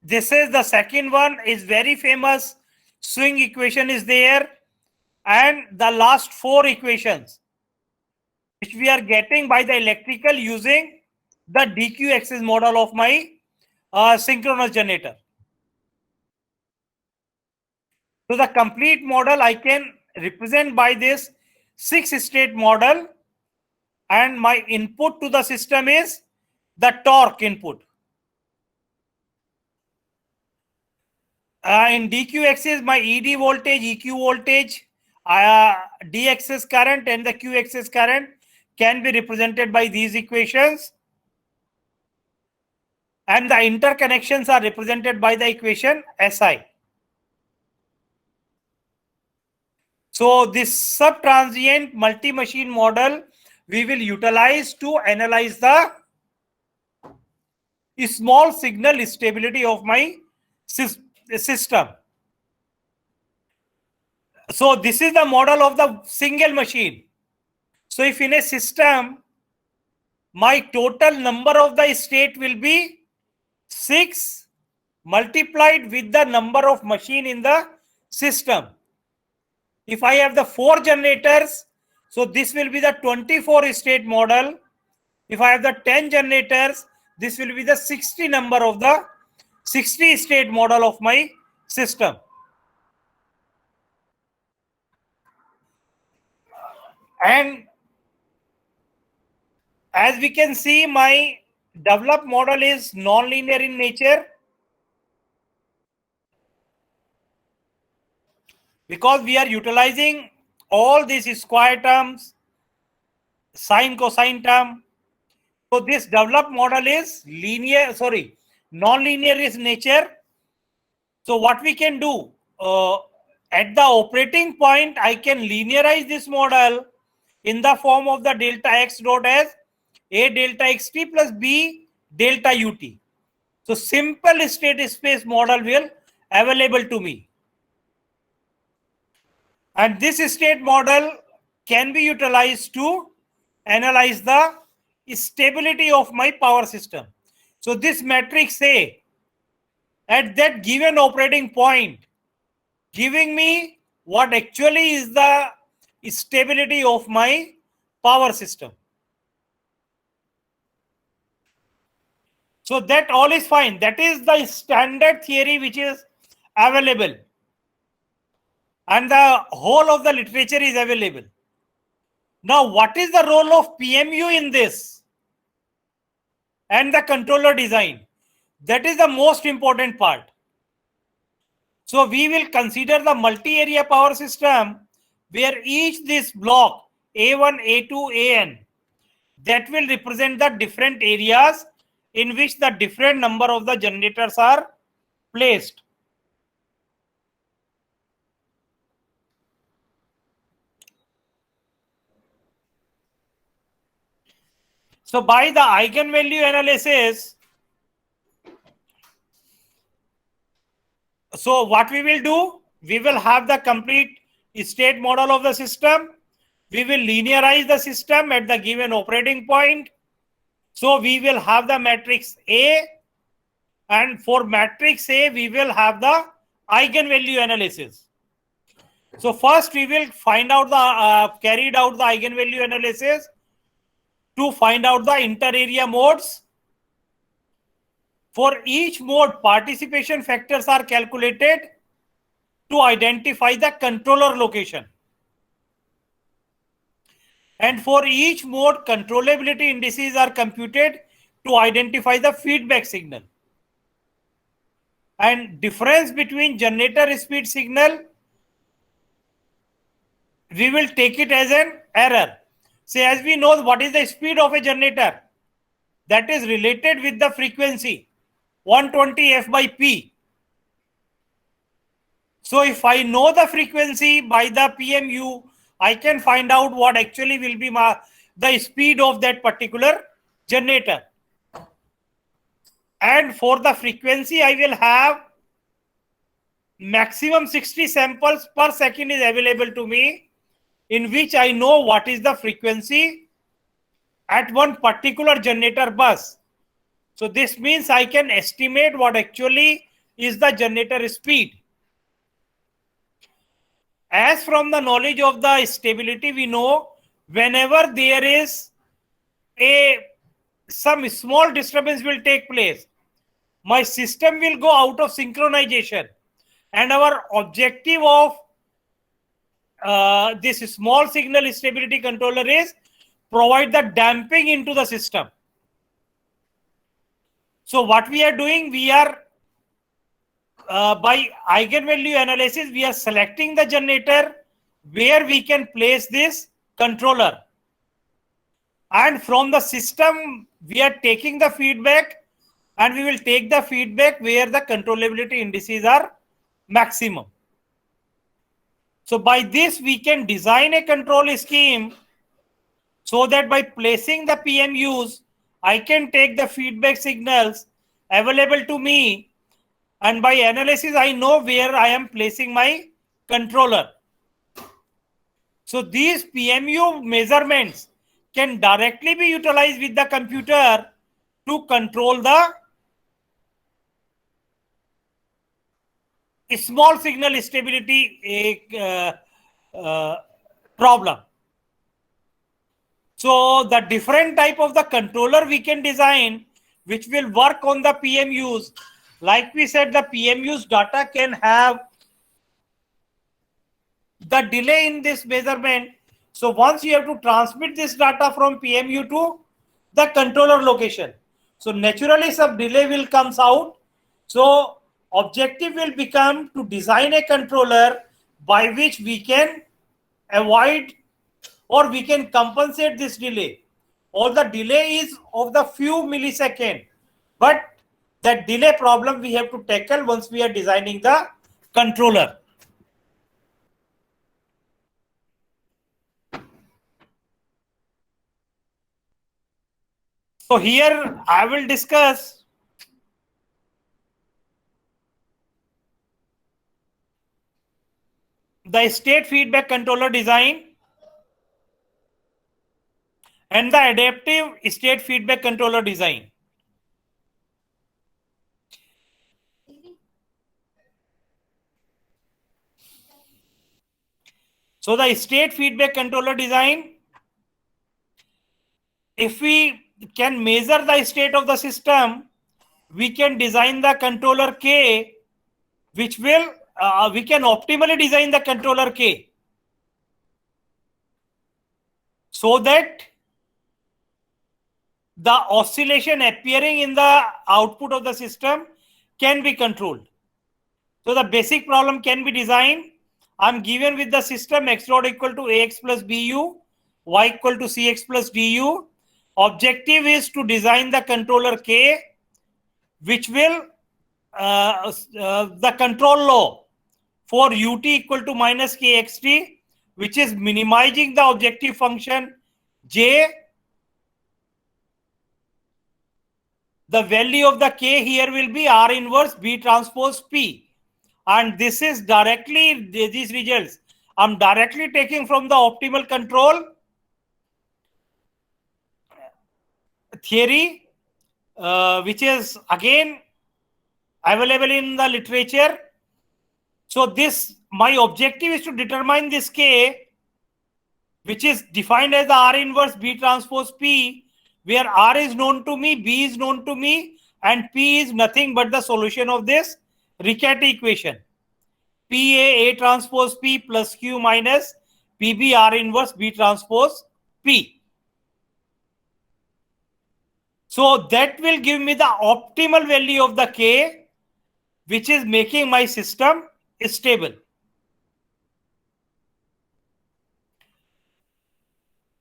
This is the second one, is very famous swing equation is there, and the last 4 equations which we are getting by the electrical using the DQ axis model of my synchronous generator. So the complete model I can represent by this 6-state model, and my input to the system is the torque input. In DQ axis, my ED voltage, EQ voltage, D axis current and the Q axis current can be represented by these equations, and the interconnections are represented by the equation SI. So this sub-transient multi-machine model we will utilize to analyze the small signal stability of my system. So this is the model of the single machine. So if in a system, my total number of the state will be 6 multiplied with the number of machine in the system. If I have the 4 generators, so this will be the 24 state model. If I have the 10 generators, this will be the 60 number of the 60 state model of my system. And as we can see, my developed model is non-linear in nature, because we are utilizing all these square terms, sine, cosine term. So this developed model is non-linear in nature. So what we can do, at the operating point, I can linearize this model in the form of the delta x dot as a delta xt plus b delta ut. So simple state space model will available to me. And this state model can be utilized to analyze the stability of my power system. So this matrix A at that given operating point giving me what actually is the stability of my power system. So that all is fine. That is the standard theory which is available. And the whole of the literature is available. Now, what is the role of PMU in this? And the controller design. That is the most important part. So we will consider the multi-area power system where each this block A1, A2, AN that will represent the different areas in which the different number of the generators are placed. So by the eigenvalue analysis, so what we will do, we will have the complete state model of the system. We will linearize the system at the given operating point. So we will have the matrix A, and for matrix A, we will have the eigenvalue analysis. So first we will find out the carried out the eigenvalue analysis to find out the inter-area modes. For each mode, participation factors are calculated to identify the controller location. And for each mode, controllability indices are computed to identify the feedback signal. And difference between generator speed signal, we will take it as an error. Say, as we know, what is the speed of a generator? That is related with the frequency, 120 F by P. So if I know the frequency by the PMU, I can find out what actually will be the speed of that particular generator. And for the frequency, I will have maximum 60 samples per second is available to me, in which I know what is the frequency at one particular generator bus. So this means I can estimate what actually is the generator speed. As from the knowledge of the stability, we know whenever there is some small disturbance will take place, my system will go out of synchronization. And our objective of this small signal stability controller is provide the damping into the system. So what we are doing, we are by eigenvalue analysis, we are selecting the generator where we can place this controller. And from the system, we are taking the feedback, and we will take the feedback where the controllability indices are maximum. So by this, we can design a control scheme so that by placing the PMUs, I can take the feedback signals available to me, and by analysis, I know where I am placing my controller. So these PMU measurements can directly be utilized with the computer to control the small signal stability problem. So the different type of the controller we can design, which will work on the PMUs. Like we said, the PMU's data can have the delay in this measurement. So once you have to transmit this data from PMU to the controller location, so naturally some delay will comes out. So objective will become to design a controller by which we can avoid or we can compensate this delay. Or the delay is of the few millisecond, but that delay problem we have to tackle once we are designing the controller. So here I will discuss the state feedback controller design and the adaptive state feedback controller design. So the state feedback controller design, if we can measure the state of the system, we can design the controller K, which will, we can optimally design the controller K so that the oscillation appearing in the output of the system can be controlled. So the basic problem can be designed. I'm given with the system x dot equal to ax plus bu, y equal to cx plus du. Objective is to design the controller K, which will the control law for ut equal to minus kxt, which is minimizing the objective function j. The value of the K here will be R inverse B transpose P. And this is directly, these results, I'm directly taking from the optimal control theory, which is again available in the literature. So this, my objective is to determine this K, which is defined as the R inverse B transpose P, where R is known to me, B is known to me, and P is nothing but the solution of this Riccati equation. PA A transpose P plus Q minus PB R inverse B transpose P. So that will give me the optimal value of the K, which is making my system stable.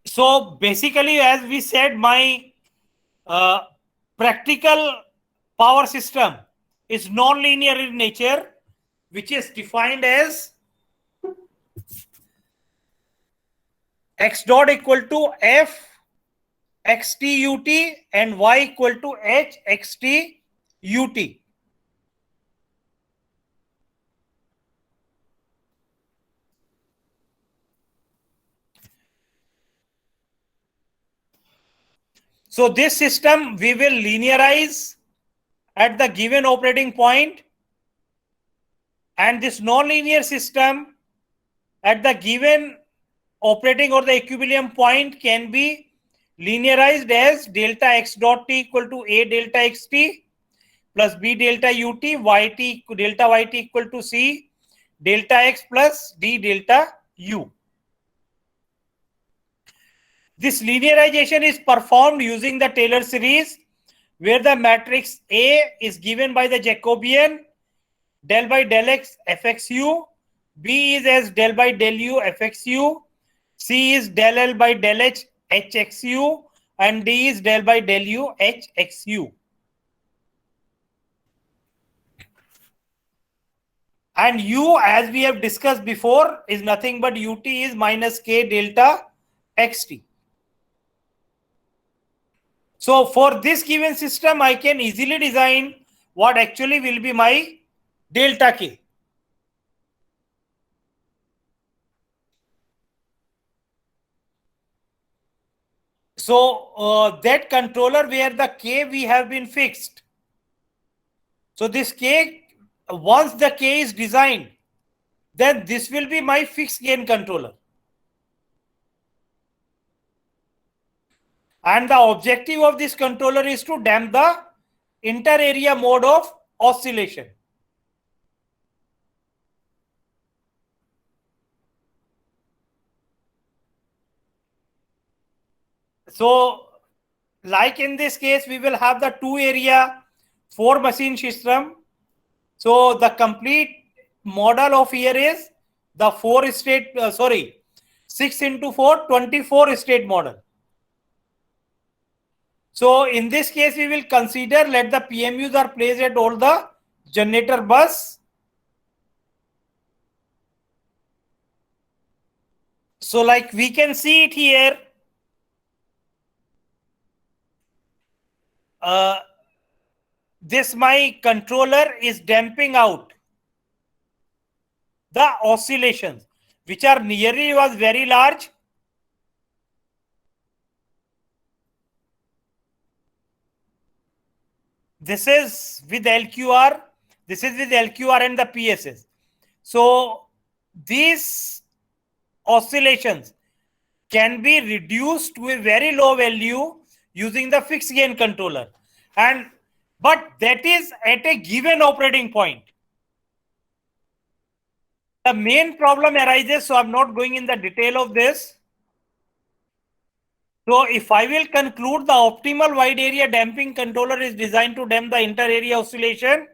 So basically, as we said, my practical power system is non-linear in nature, which is defined as x dot equal to f xt ut and y equal to h xt ut. So this system we will linearize at the given operating point, and this non-linear system at the given operating or the equilibrium point can be linearized as delta x dot t equal to a delta xt plus b delta ut yt delta yt equal to c delta x plus d delta u. This linearization is performed using the Taylor series, where the matrix A is given by the Jacobian del by del x fxu, B is as del by del u fxu, C is del L by del h hxu, and D is del by del u hxu. And u, as we have discussed before, is nothing but ut is minus k delta xt. So for this given system, I can easily design what actually will be my delta k. So that controller where the k we have been fixed. So this k, once the k is designed, then this will be my fixed gain controller. And the objective of this controller is to damp the inter-area mode of oscillation. So, like in this case, we will have the 2-area 4-machine system. So, the complete model of here is the 6 into 4, 24 state model. So, in this case, we will consider let the PMUs are placed at all the generator bus. So, like we can see it here. This my controller is damping out the oscillations, which are nearly was very large. This is with LQR. This is with LQR and the PSS. So these oscillations can be reduced to a very low value using the fixed gain controller. But that is at a given operating point. The main problem arises, so I'm not going in the detail of this. So if I will conclude, the optimal wide area damping controller is designed to damp the inter-area oscillation,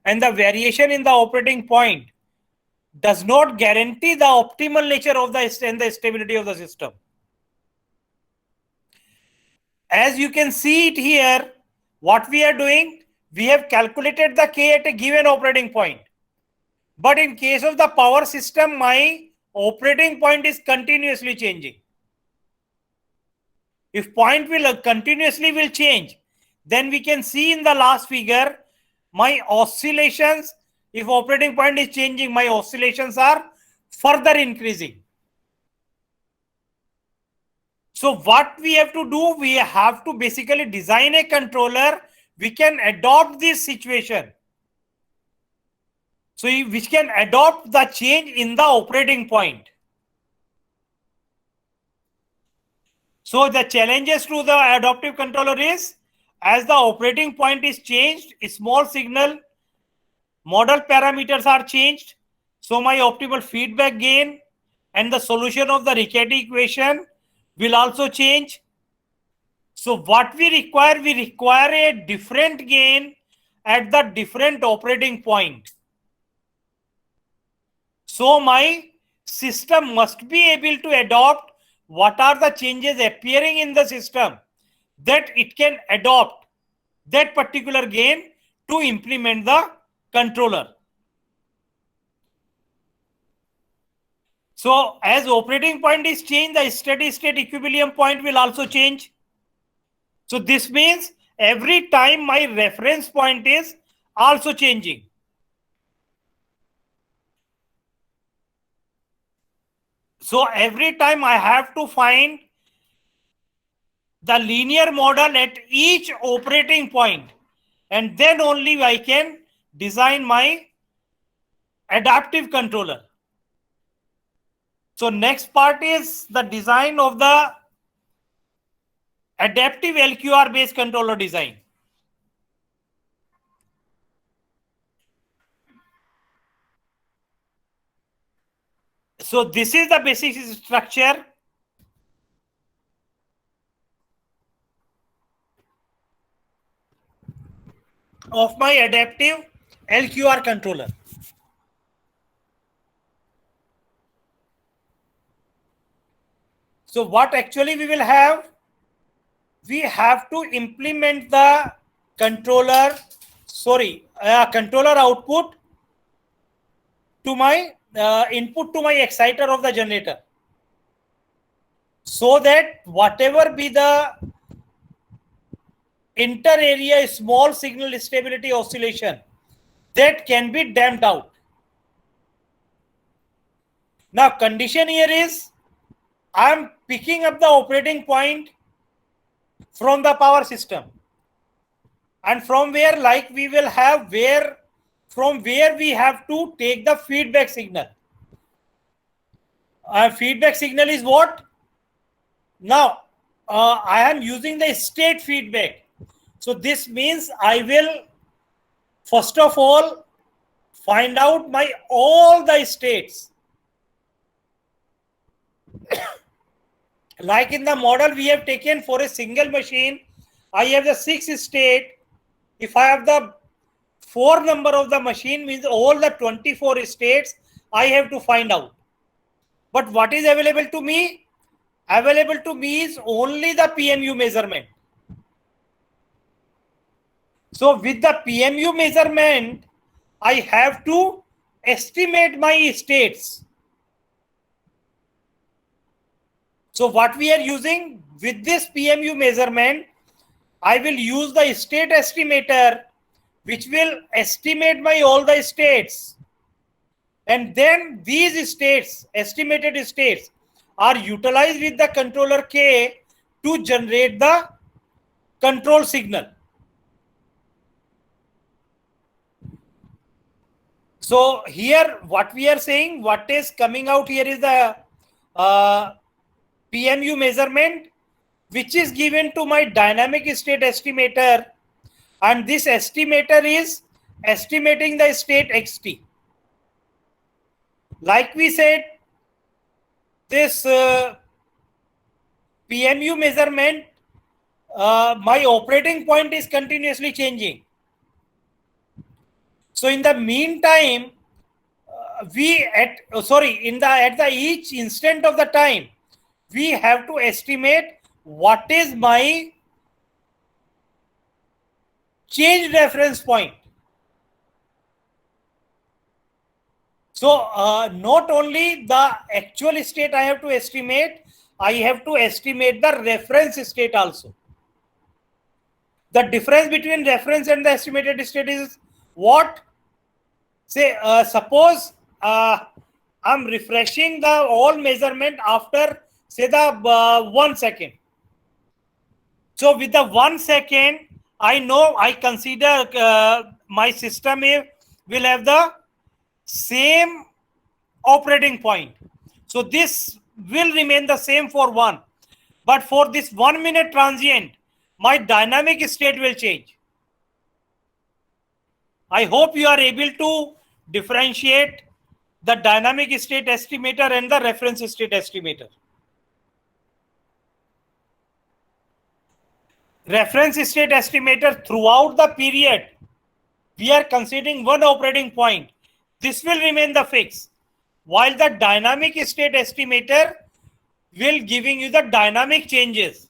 and the variation in the operating point does not guarantee the optimal nature of the stability of the system. As you can see it here, what we are doing, we have calculated the K at a given operating point. But in case of the power system, my operating point is continuously changing. If point will continuously will change, then we can see in the last figure, my oscillations, if operating point is changing, my oscillations are further increasing. So what we have to do, we have to basically design a controller we can adopt this situation. So which can adopt the change in the operating point. So the challenges to the adaptive controller is, as the operating point is changed, a small signal model parameters are changed. So my optimal feedback gain and the solution of the Riccati equation will also change. So what we require a different gain at the different operating point. So my system must be able to adopt what are the changes appearing in the system, that it can adopt that particular gain to implement the controller. So as operating point is changed, the steady state equilibrium point will also change. So this means every time my reference point is also changing. So every time I have to find the linear model at each operating point, and then only I can design my adaptive controller. So next part is the design of the adaptive LQR based controller design. So this is the basic structure. Of my adaptive LQR controller. So what actually we will have? We have to implement the controller, controller output to my input to my exciter of the generator, so that whatever be the inter-area small signal stability oscillation, that can be damped out. Now condition here is, I am picking up the operating point from the power system, and from where, like we will have from where we have to take the feedback signal. Feedback signal is what? Now, I am using the state feedback. So this means I will, first of all, find out my all the states. Like in the model we have taken for a single machine, I have the 6 state. If I have the 4 number of the machine, means all the 24 states I have to find out. But what is available to me? Available to me is only the PMU measurement. So with the PMU measurement, I have to estimate my states. So what we are using with this PMU measurement, I will use the state estimator, which will estimate my all the states. And then these states, estimated states, are utilized with the controller K to generate the control signal. So here what we are saying, what is coming out here is the PMU measurement, which is given to my dynamic state estimator, and this estimator is estimating the state xt. Like we said, this PMU measurement, my operating point is continuously changing. So in the meantime, at the each instant of the time, we have to estimate what is my change reference point. So not only the actual state I have to estimate, I have to estimate the reference state also. The difference between reference and the estimated state is what? Say, suppose I'm refreshing the all measurement after, say, the 1 second. So with the 1 second, I know, I consider my system will have the same operating point. So this will remain the same for 1. But for this 1 minute transient, my dynamic state will change. I hope you are able to differentiate the dynamic state estimator and the reference state estimator. Reference state estimator, throughout the period, we are considering one operating point. This will remain the fix, while the dynamic state estimator will giving you the dynamic changes.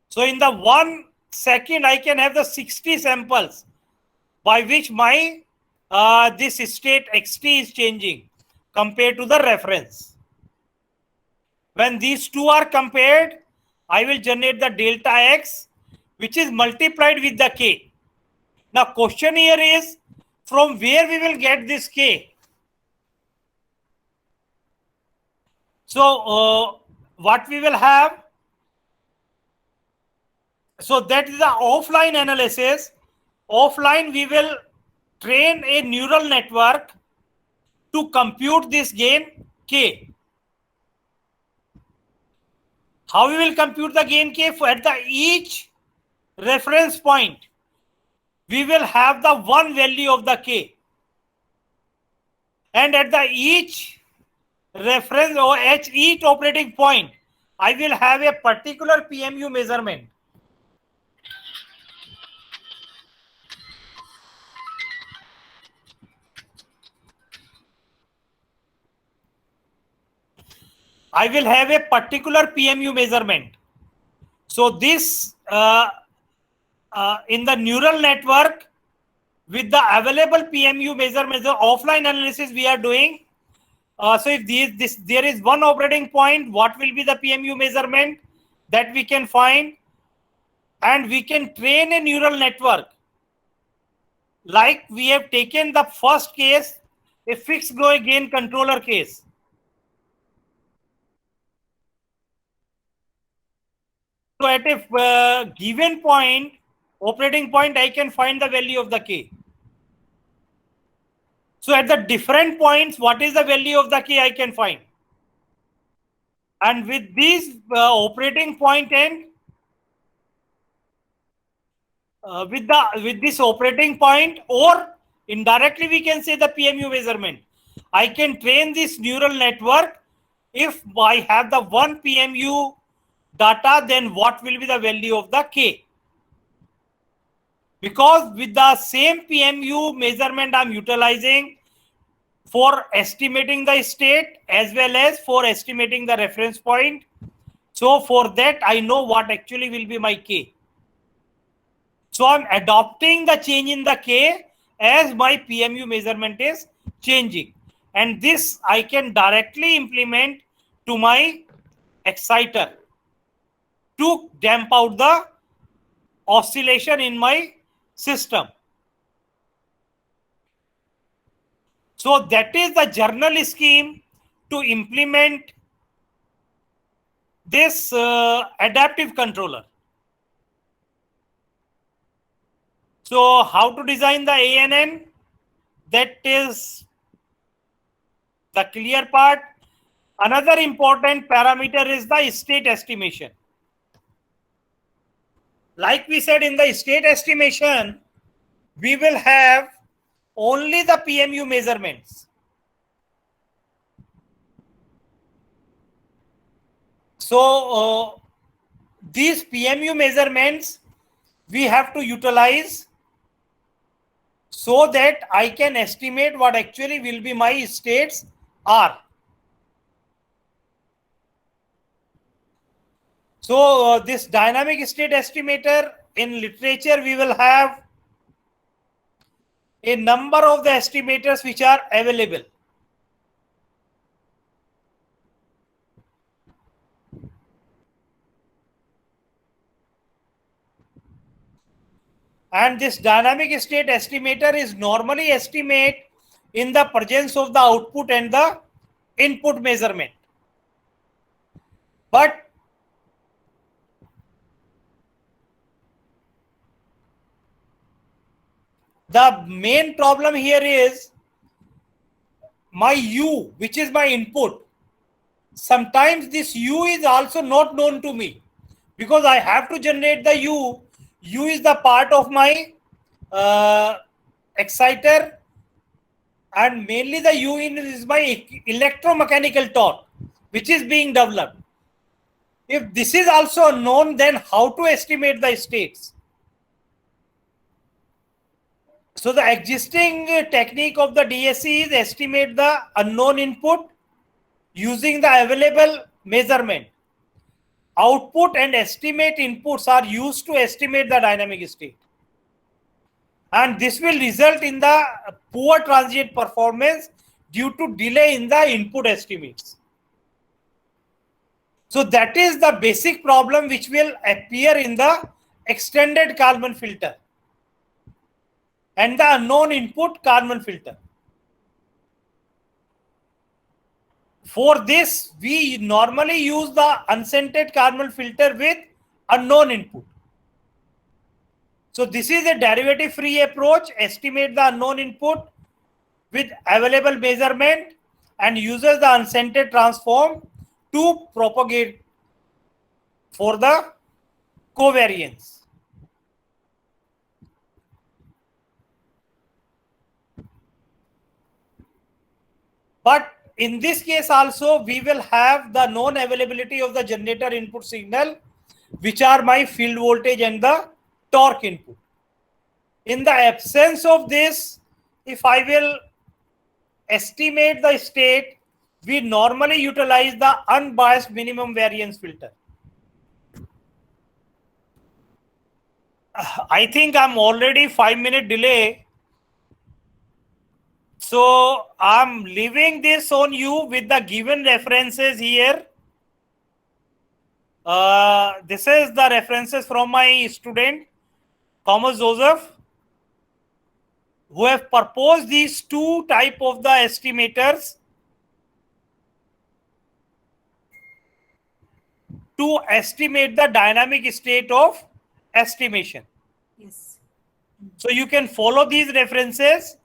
So in the 1 second, I can have the 60 samples by which my this state xt is changing compared to the reference. When these two are compared, I will generate the delta x, which is multiplied with the k. Now question here is, from where we will get this k? So what we will have, so that is the offline analysis. Offline, we will train a neural network to compute this gain k. How we will compute the gain k? At the each reference point, we will have the one value of the k. And at the each reference or at each operating point, I will have a particular PMU measurement. I will have a particular PMU measurement. So this in the neural network, with the available PMU measurements, the offline analysis we are doing. So if there is one operating point, what will be the PMU measurement that we can find? And we can train a neural network. Like we have taken the first case, a fixed gain controller case. So at a given point, operating point, I can find the value of the k. So at the different points, what is the value of the K I can find? And with these operating point end, with this operating point, or indirectly we can say the PMU measurement, I can train this neural network. If I have the one PMU data, then what will be the value of the K? Because with the same PMU measurement I'm utilizing for estimating the state as well as for estimating the reference point. So for that, I know what actually will be my K. So I'm adopting the change in the K as my PMU measurement is changing. And this I can directly implement to my exciter to damp out the oscillation in my system. So that is the journal scheme to implement this adaptive controller. So how to design the ANN? That is the clear part. Another important parameter is the state estimation. Like we said, in the state estimation, we will have only the PMU measurements. So these PMU measurements we have to utilize so that I can estimate what actually will be my states are. So this dynamic state estimator, in literature we will have a number of the estimators which are available. And this dynamic state estimator is normally estimate in the presence of the output and the input measurement. But the main problem here is my U, which is my input. Sometimes this U is also not known to me because I have to generate the U. U is the part of my exciter, and mainly the U in is my electromechanical torque, which is being developed. If this is also known, then how to estimate the states? So the existing technique of the DSC is estimate the unknown input using the available measurement. Output and estimate inputs are used to estimate the dynamic state. And this will result in the poor transient performance due to delay in the input estimates. So that is the basic problem which will appear in the extended Kalman filter and the unknown input Kalman filter. For this, we normally use the unscented Kalman filter with unknown input. So this is a derivative-free approach, estimate the unknown input with available measurement and uses the unscented transform to propagate for the covariance. But in this case also, we will have the known availability of the generator input signal, which are my field voltage and the torque input. In the absence of this, if I will estimate the state, we normally utilize the unbiased minimum variance filter. I think I'm already 5-minute delay. So I'm leaving this on you with the given references here. This is the references from my student, Thomas Joseph, who have proposed these two type of the estimators to estimate the dynamic state of estimation. Yes. So you can follow these references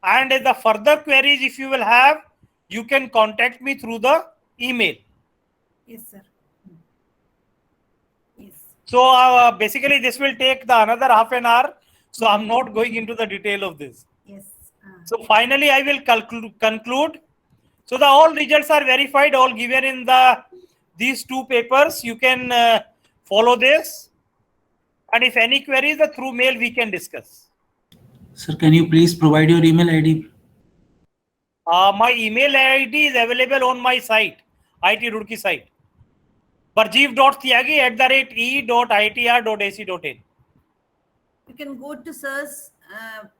And the further queries, if you will have, you can contact me through the email. Yes, sir. Yes. So basically, this will take another half an hour. So I'm not going into the detail of this. Yes. So finally, I will conclude. So the all results are verified, all given in these two papers. You can follow this. And if any queries, through mail we can discuss. Sir, can you please provide your email ID? My email ID is available on my site, IIT Roorkee site. barjeev.tyagi@e.itr.ac.in. You can go to sir's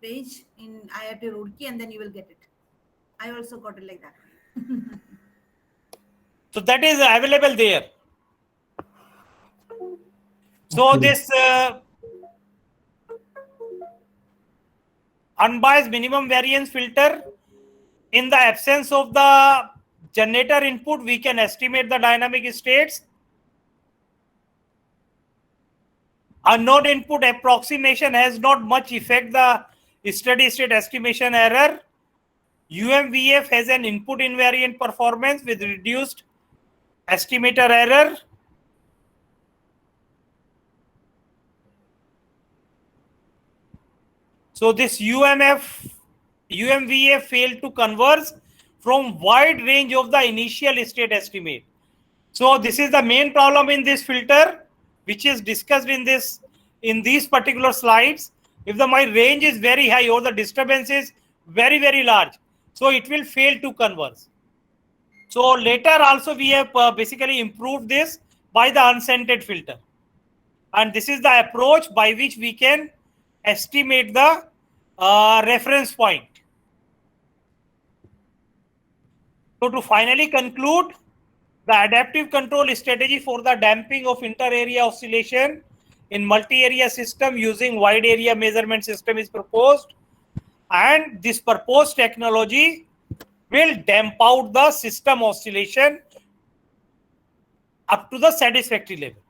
page in IIT Roorkee and then you will get it. I also got it like that. So that is available there. So Okay. this unbiased minimum variance filter, in the absence of the generator input, we can estimate the dynamic states. Unknown input approximation has not much effect the steady state estimation error. UMVF has an input invariant performance with reduced estimator error. So this UMVF failed to converge from wide range of the initial state estimate. So this is the main problem in this filter, which is discussed in these particular slides. If my range is very high or the disturbance is very, very large, so it will fail to converge. So later also we have basically improved this by the unscented filter. And this is the approach by which we can estimate the reference point. So to finally conclude, the adaptive control strategy for the damping of inter-area oscillation in multi-area system using wide area measurement system is proposed, and this proposed technology will damp out the system oscillation up to the satisfactory level.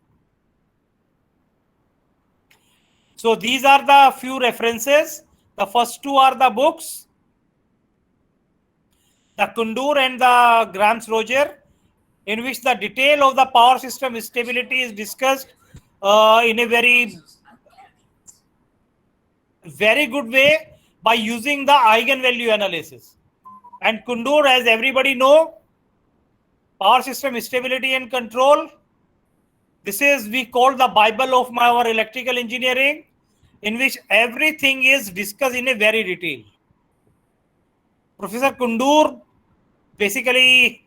So these are the few references. The first two are the books, the Kundur and the Grams-Roger, in which the detail of the power system stability is discussed in a very good way by using the eigenvalue analysis. And Kundur, as everybody know, power system stability and control, this is we call the Bible of our electrical engineering, in which everything is discussed in a very detail. Professor Kundur basically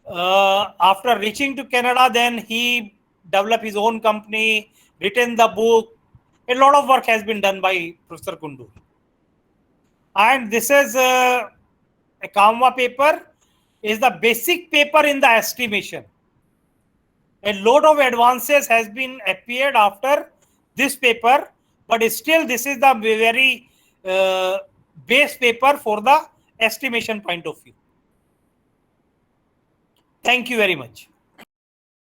after reaching to Canada, then he developed his own company, written the book. A lot of work has been done by Professor Kundur. And this is a Kamwa paper, is the basic paper in the estimation. A lot of advances has been appeared after this paper, but still this is the very base paper for the estimation point of view. Thank you very much.